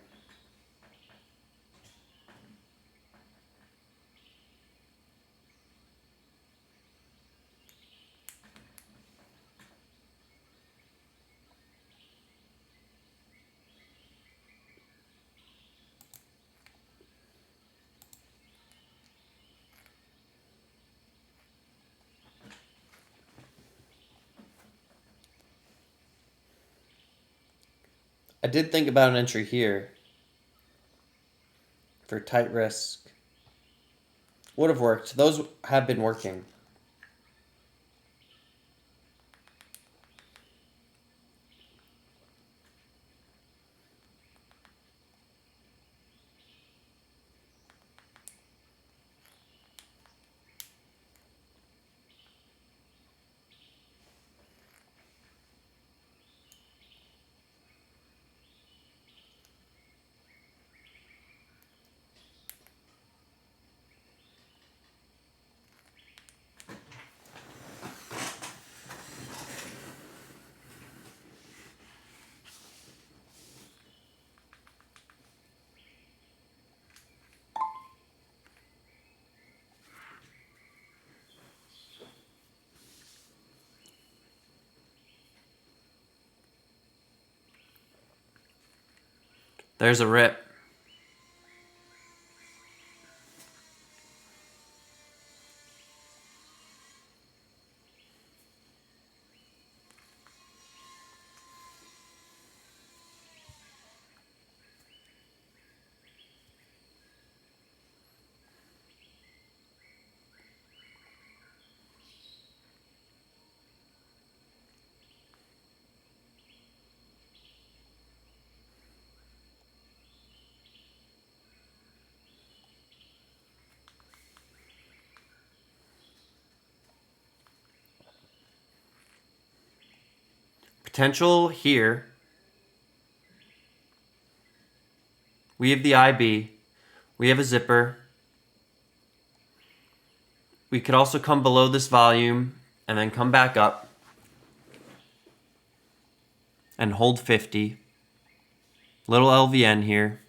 I did think about an entry here for tight risk. Would have worked. Those have been working. There's a rip. Potential here. We have the IB. We have a zipper. We could also come below this volume and then come back up and hold 50. Little LVN here.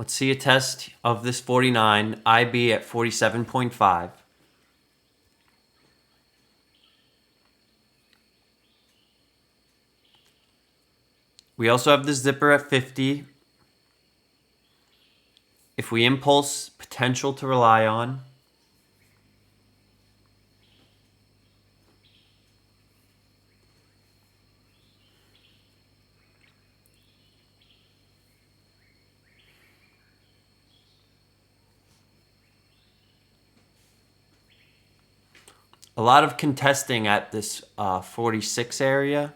Let's see a test of this 49, IB at 47.5. We also have the zipper at 50. If we impulse, potential to rely on. A lot of contesting at this 46 area.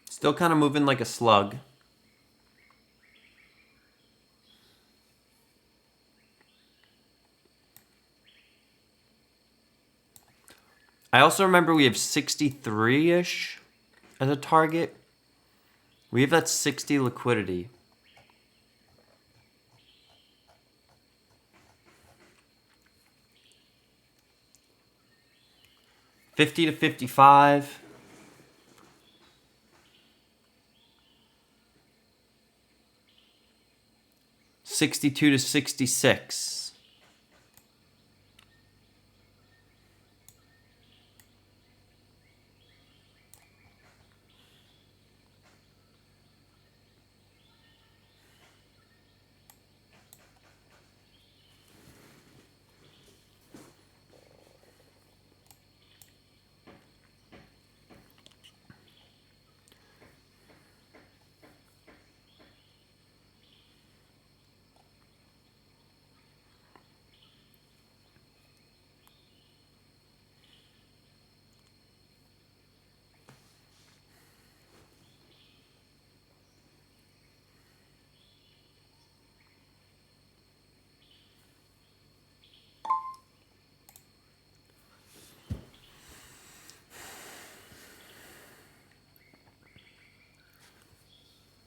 Still kind of moving like a slug. I also remember we have 63-ish as a target. We have that 60 liquidity. $50 to $55. $62 to $66.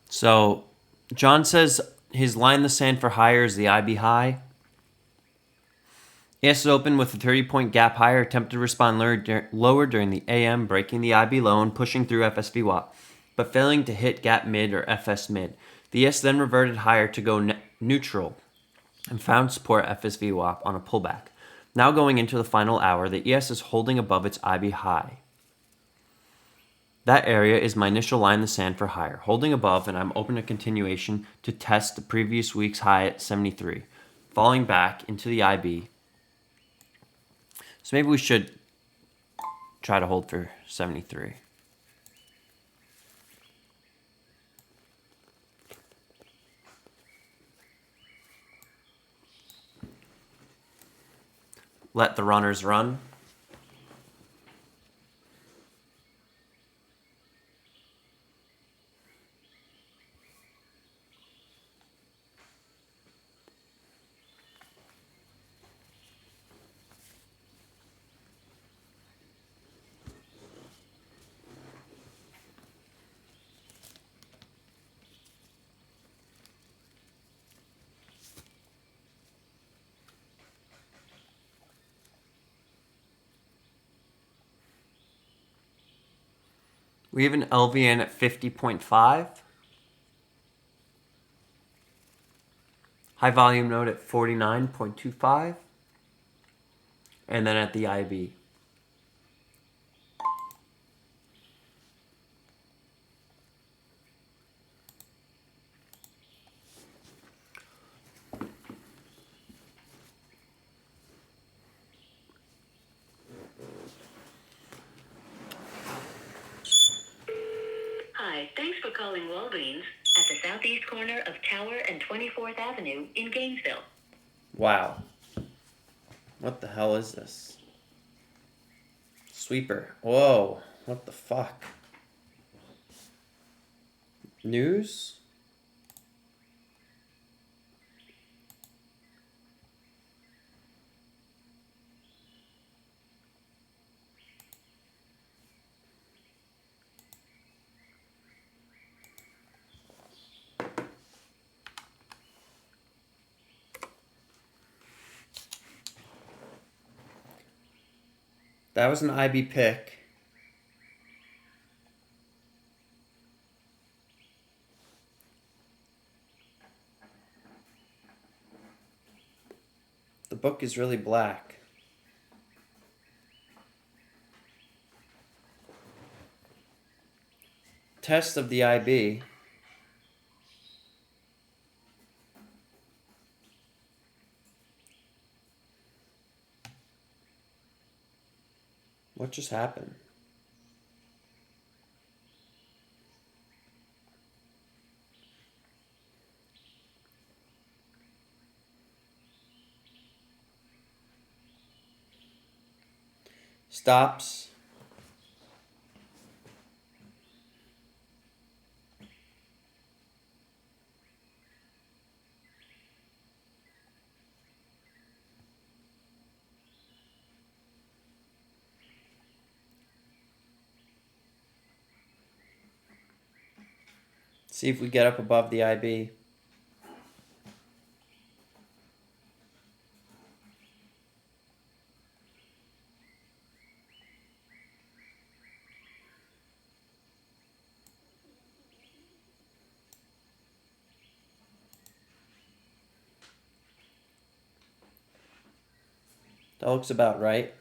So, John says his line in the sand for higher is the IB high. ES is open with a 30-point gap higher, attempted to respond lower during the AM, breaking the IB low and pushing through FSVWAP, but failing to hit gap mid or FS mid. The ES then reverted higher to go neutral and found support FSVWAP on a pullback. Now going into the final hour, the ES is holding above its IB high. That area is my initial line in the sand for higher, holding above, and I'm open to continuation to test the previous week's high at 73, falling back into the IB. So maybe we should try to hold for 73. Let the runners run. We have an LVN at 50.5. High volume node at 49.25. And then at the IB. Hi, thanks for calling Walgreens at the southeast corner of Tower and 24th Avenue in Gainesville. Wow. What the hell is this? Sweeper. Whoa. What the fuck? News? That was an IB pick. The book is really black. Test of the IB. What just happened? Stops. See if we get up above the IB. That looks about right.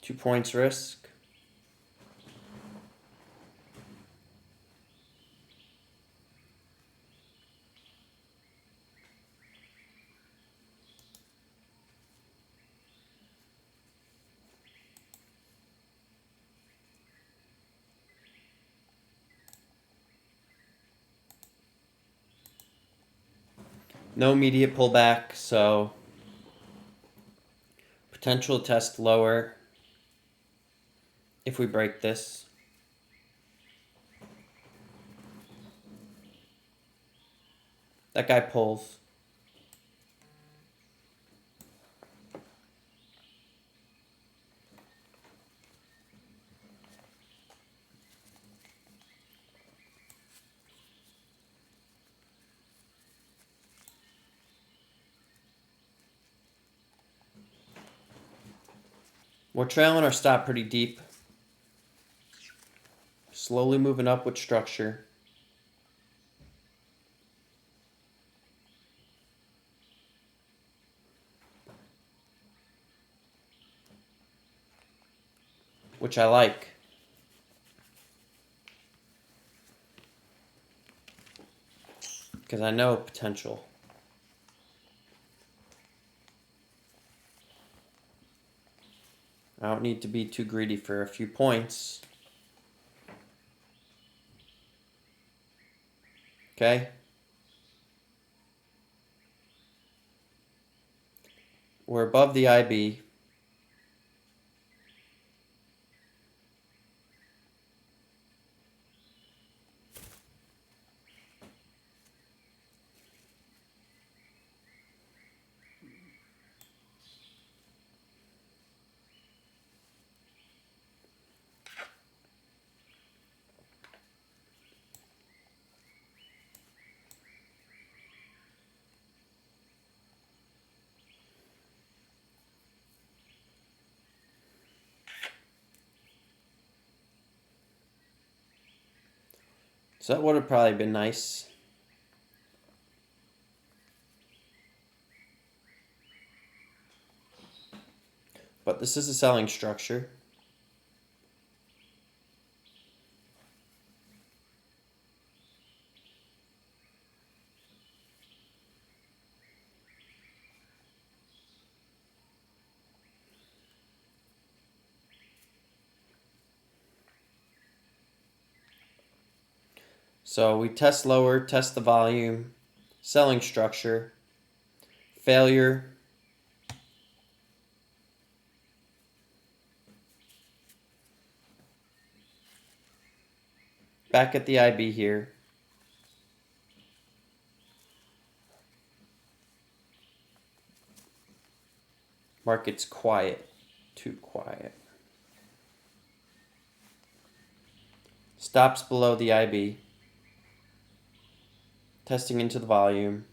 Two points risk. No immediate pullback, so potential test lower if we break this. That guy pulls. We're trailing our stop pretty deep. Slowly moving up with structure. Which I like. Because I know potential. I don't need to be too greedy for a few points. Okay? We're above the IB. So that would have probably been nice. But this is a selling structure. So we test lower, test the volume, selling structure, failure. Back at the IB here. Market's quiet, too quiet. Stops below the IB. Testing into the volume.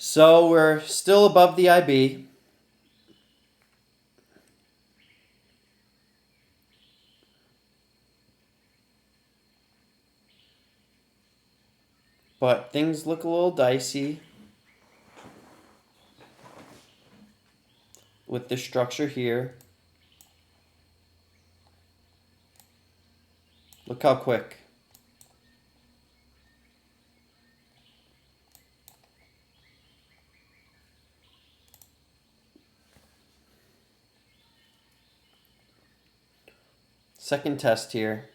So we're still above the IB. But things look a little dicey with the structure here. Look how quick. Second test here.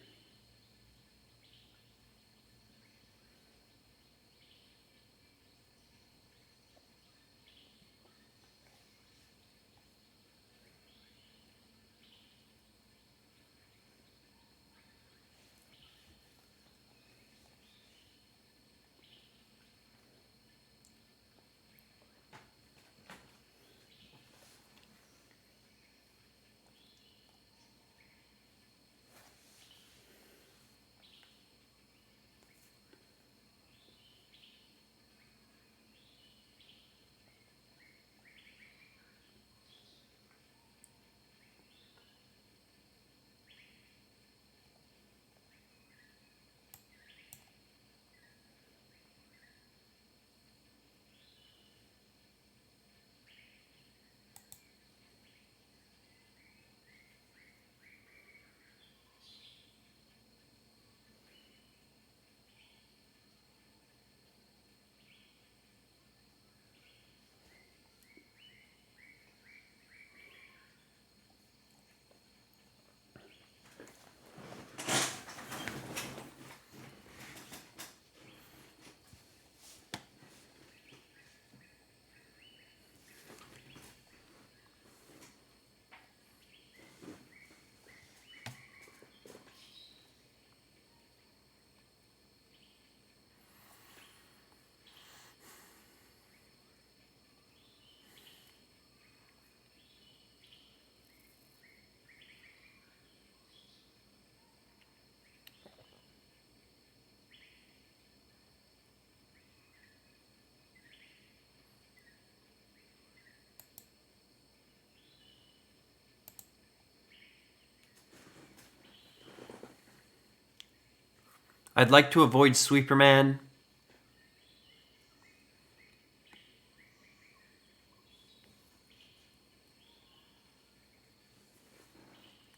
I'd like to avoid Sweeperman.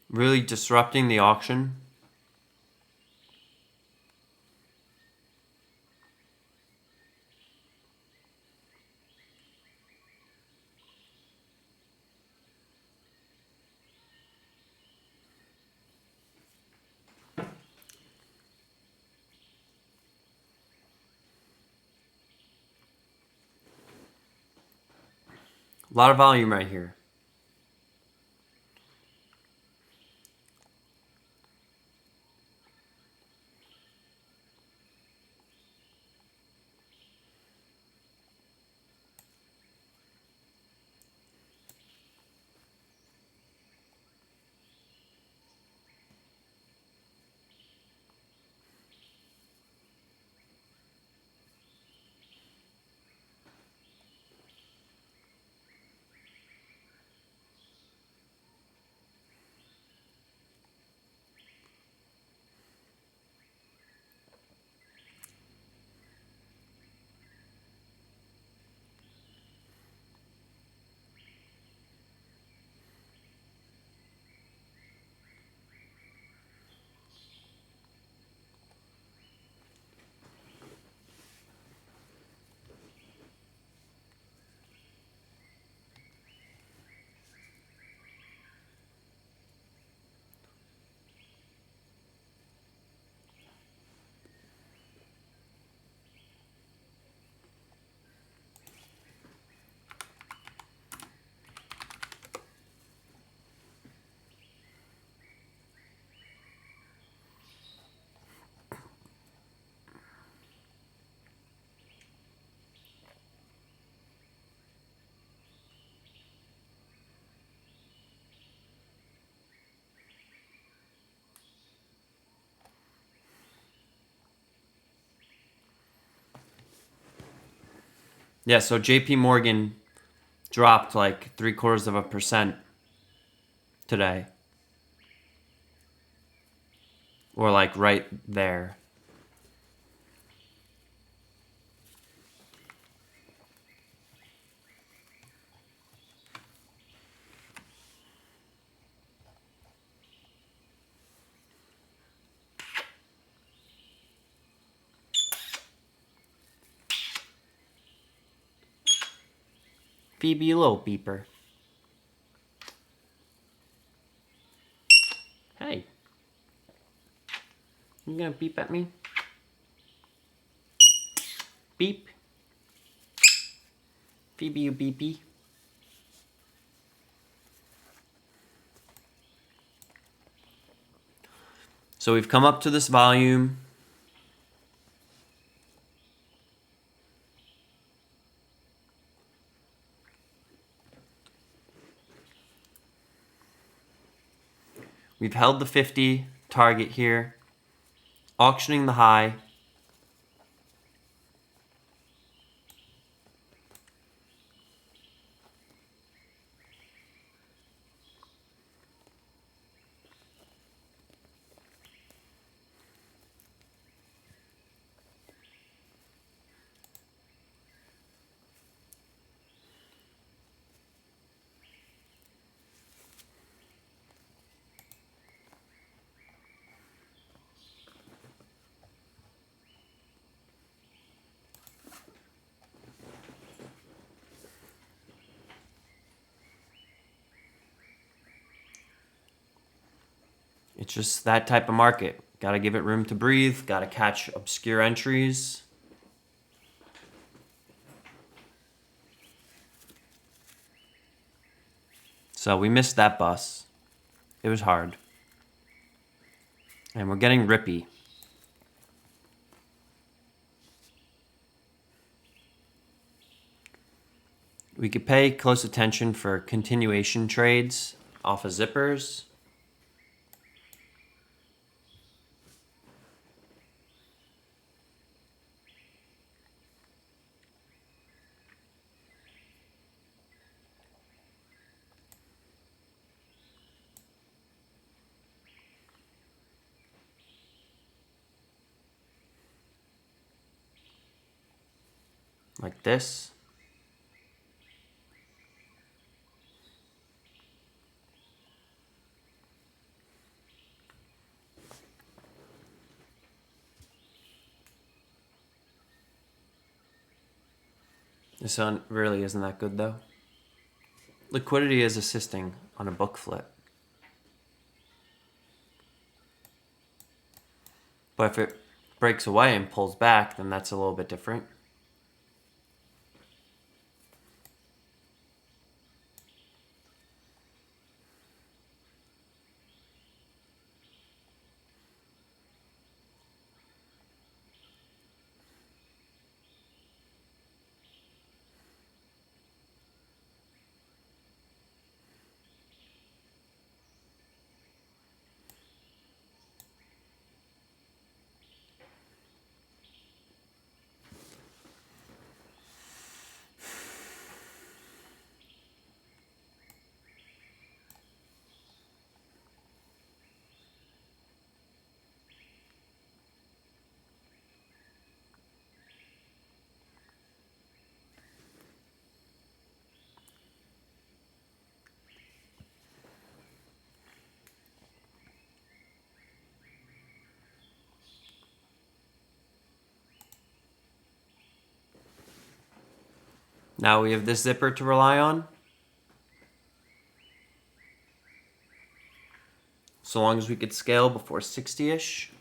Really disrupting the auction. A lot of volume right here. Yeah, so JP Morgan dropped like 0.75% today. Or like right there. Phoebe, you little beeper. Hey. You gonna beep at me? Beep. Phoebe, you beepy. So we've come up to this volume. We've held the 50 target here. Auctioning the high. It's just that type of market. Gotta give it room to breathe. Gotta catch obscure entries. So we missed that bus. It was hard. And we're getting rippy. We could pay close attention for continuation trades off of zippers. Like this. This one really isn't that good though. Liquidity is assisting on a book flip. But if it breaks away and pulls back, then that's a little bit different. Now we have this zipper to rely on. So long as we could scale before 60-ish.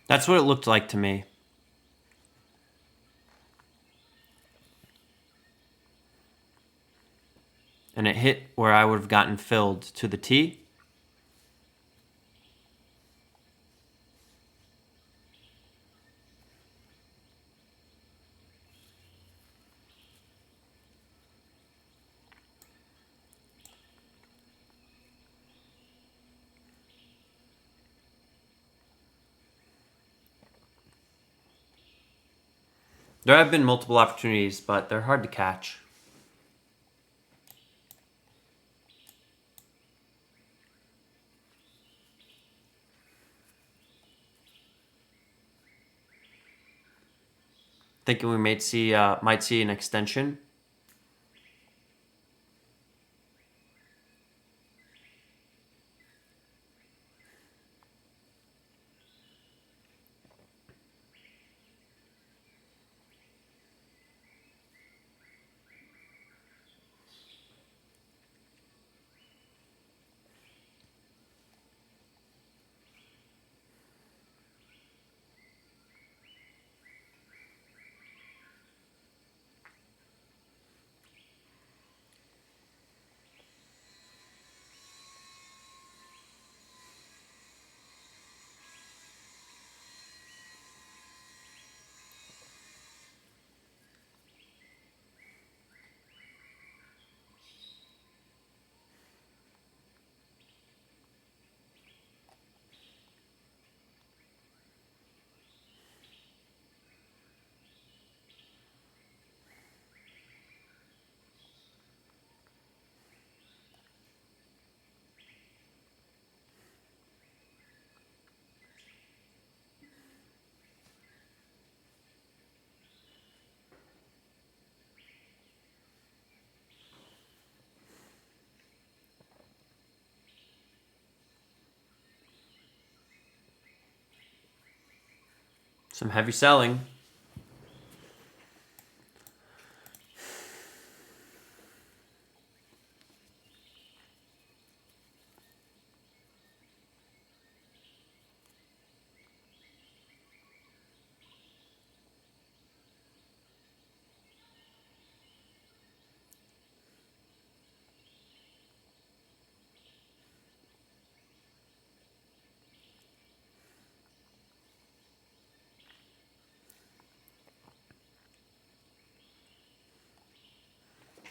That's what it looked like to me. And it hit where I would have gotten filled to the T. There have been multiple opportunities, but they're hard to catch. Thinking we might see an extension. Some heavy selling.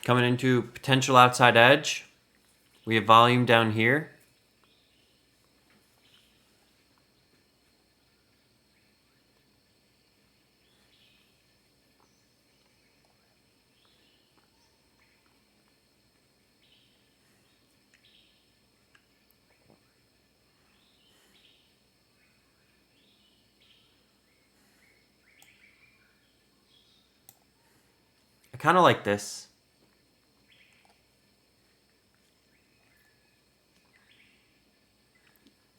Coming into potential outside edge. We have volume down here. I kind of like this.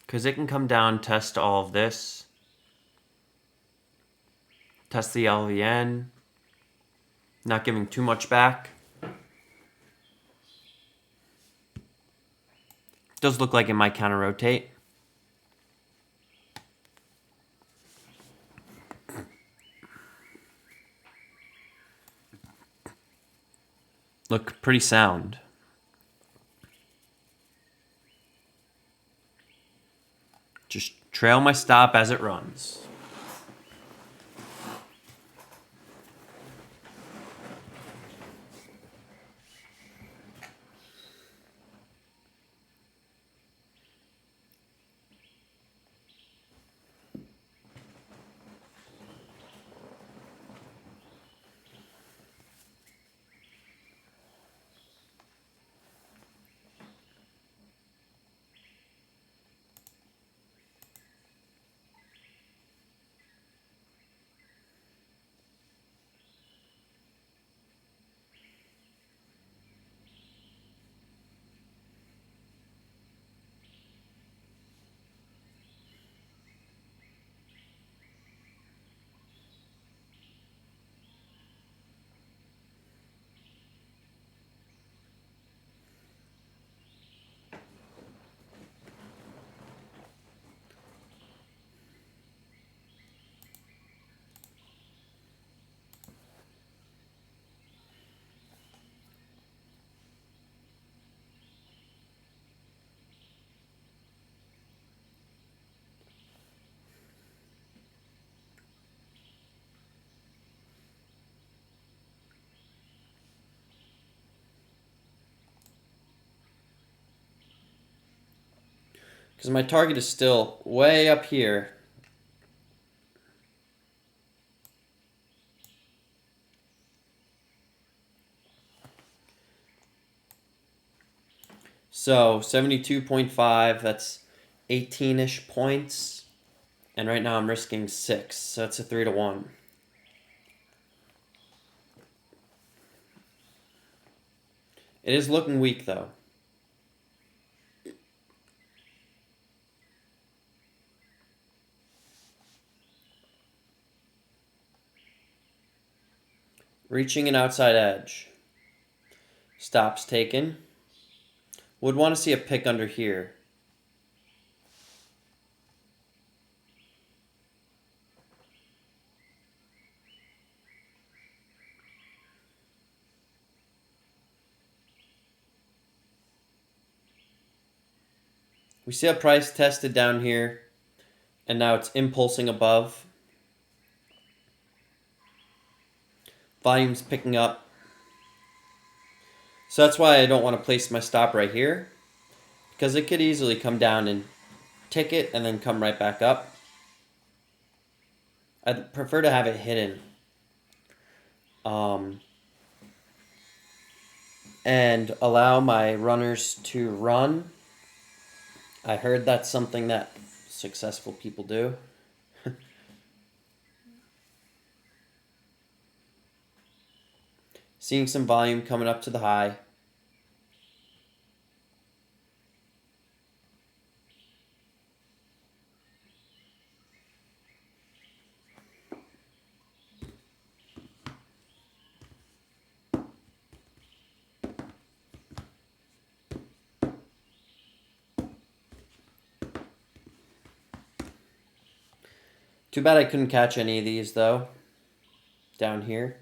Because it can come down, test all of this. Test the LVN. Not giving too much back. Does look like it might counter rotate. Look pretty sound. Just trail my stop as it runs. Because my target is still way up here. So 72.5, that's 18-ish points. And right now I'm risking 6, so it's a 3-to-1. It is looking weak though. Reaching an outside edge. Stops taken. Would want to see a pick under here. We see a price tested down here, and now it's impulsing above. Volume's picking up. So that's why I don't want to place my stop right here, because it could easily come down and tick it and then come right back up. I'd prefer to have it hidden. And allow my runners to run. I heard that's something that successful people do. Seeing some volume coming up to the high. Too bad I couldn't catch any of these though. Down here.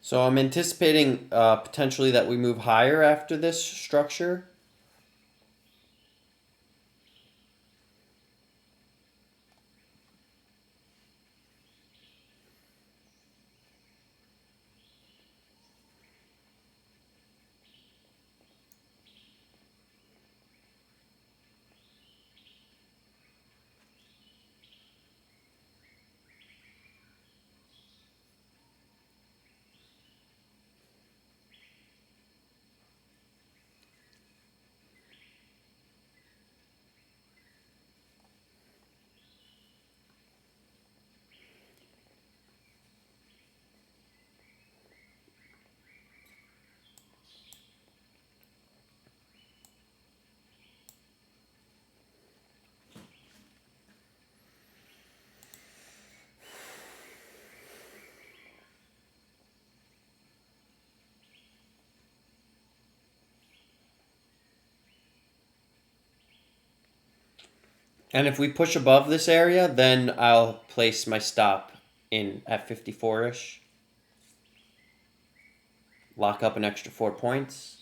So I'm anticipating potentially that we move higher after this structure. And if we push above this area, then I'll place my stop in at 54-ish. Lock up an extra 4 points.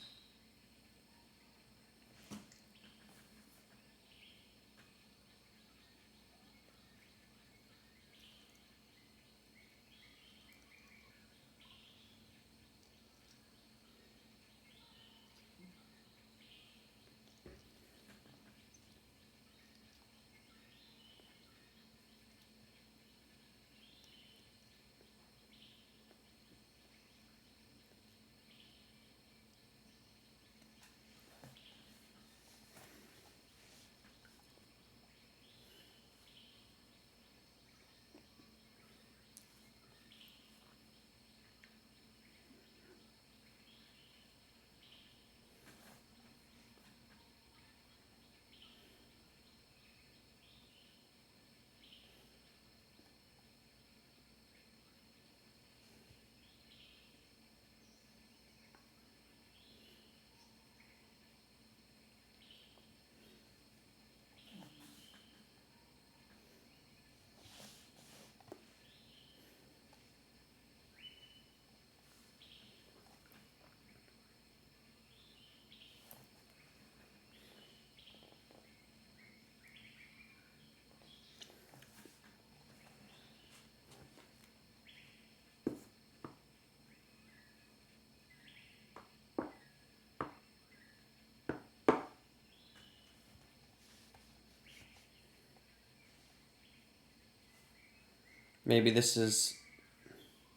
Maybe this is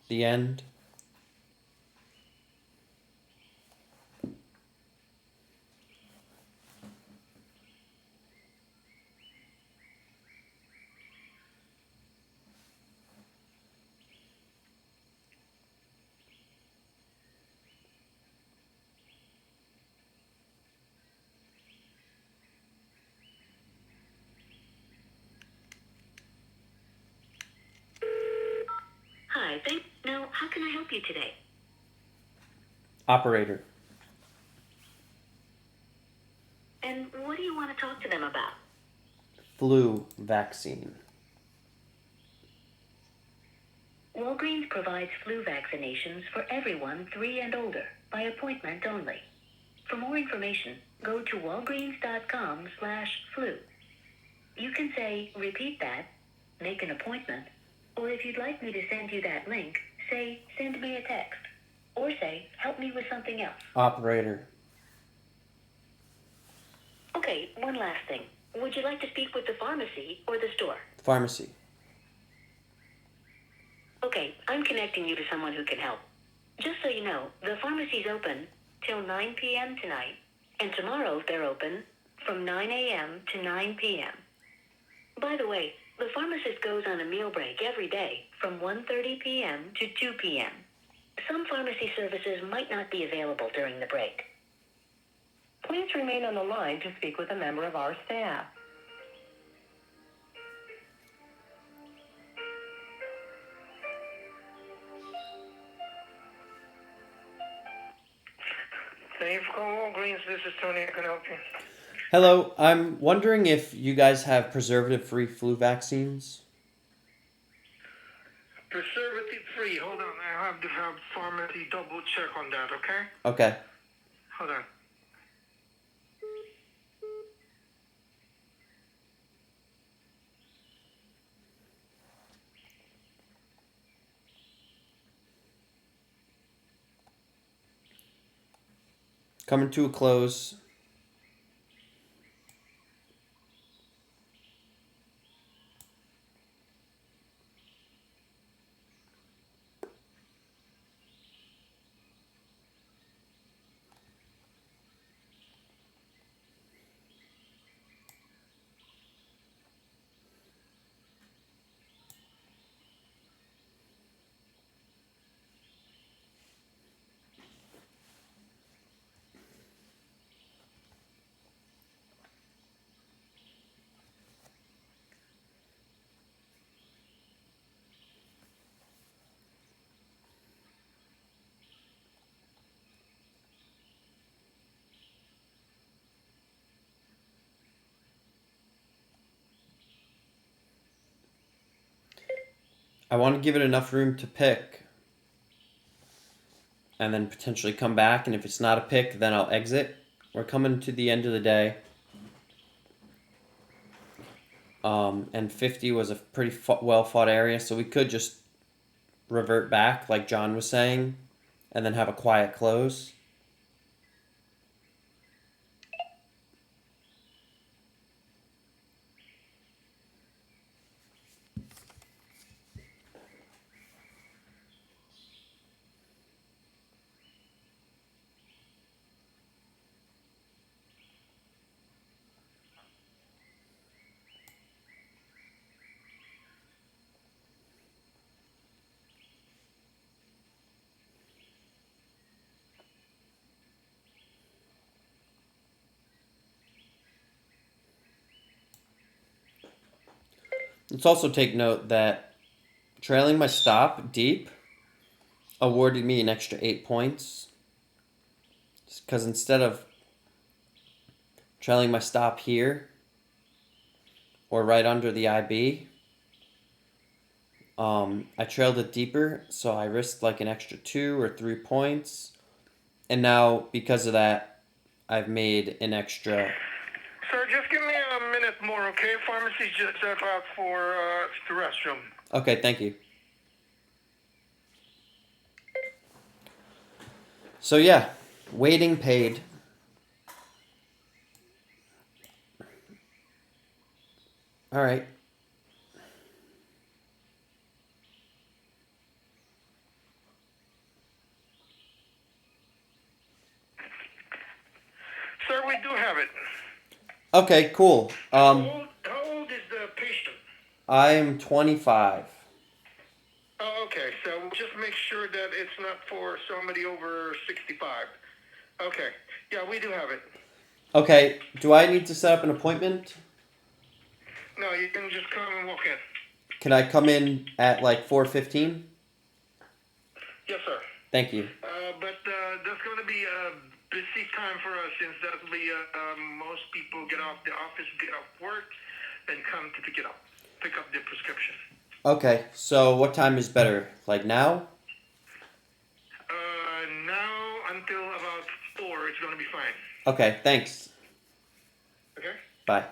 the end. Hi, now, how can I help you today? Operator. And what do you want to talk to them about? Flu vaccine. Walgreens provides flu vaccinations for everyone 3 and older by appointment only. For more information, go to walgreens.com/flu. You can say, repeat that, make an appointment, or if you'd like me to send you that link, say, send me a text, or say, help me with something else. Operator. Okay, one last thing. Would you like to speak with the pharmacy or the store? Pharmacy. Okay, I'm connecting you to someone who can help. Just so you know, the pharmacy's open till 9 p.m. tonight, and tomorrow they're open from 9 a.m. to 9 p.m. By the way, the pharmacist goes on a meal break every day from 1:30 p.m. to 2 p.m. Some pharmacy services might not be available during the break. Please remain on the line to speak with a member of our staff. Thank you for calling Walgreens. This is Tony. How can I help you? Hello, I'm wondering if you guys have preservative-free flu vaccines. Preservative free. Hold on. I have to have pharmacy double check on that, okay? Okay. Hold on. Coming to a close. I want to give it enough room to pick. And then potentially come back, and if it's not a pick, then I'll exit. We're coming to the end of the day. And 50 was a pretty well fought area, so we could just revert back, like John was saying, and then have a quiet close. Let's also take note that trailing my stop deep awarded me an extra 8 points. Because instead of trailing my stop here or right under the IB, I trailed it deeper, so I risked like an extra 2 or 3 points. And now, because of that, I've made an extra... Sir, just give me a minute more, okay? Pharmacy just stepped out for the restroom. Okay, thank you. So yeah, waiting paid. All right. Sir, we do have it. Okay, cool. How old is the patient? I am 25. Oh, okay. So just make sure that it's not for somebody over 65. Okay. Yeah, we do have it. Okay, do I need to set up an appointment? No, you can just come and walk in. Can I come in at like 4:15? Yes, sir. Thank you. But that's going to be a busy time for us since that'll be most people get off the office, get off work, and come to pick up their prescription. Okay, so what time is better? Like now? Now until about 4, it's going to be fine. Okay, thanks. Okay? Bye.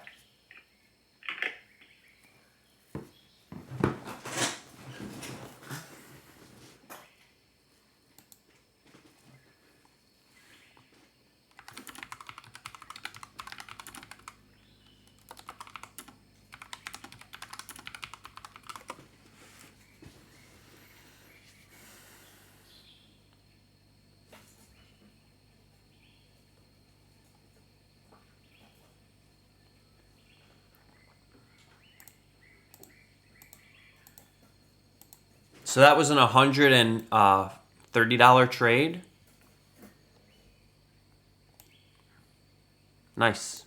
So that was an $130 trade. Nice.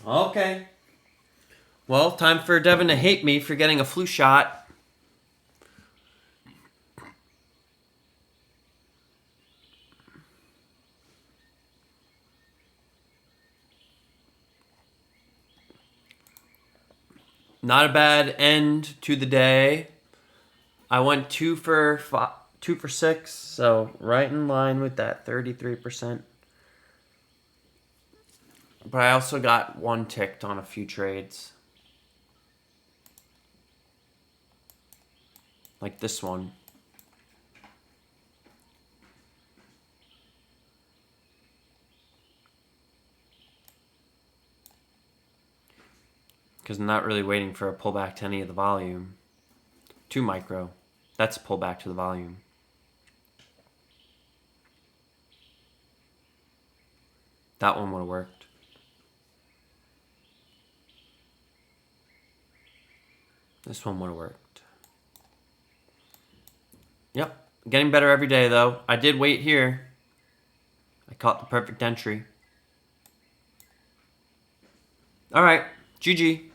Okay. Well, time for Devin to hate me for getting a flu shot. Not a bad end to the day. I went 2 for 6, so right in line with that 33%. But I also got 1 ticked on a few trades. Like this one. Because I'm not really waiting for a pullback to any of the volume. 2 micro. That's a pullback to the volume. That one would have worked. This one would have worked. Yep. Getting better every day, though. I did wait here. I caught the perfect entry. All right. GG.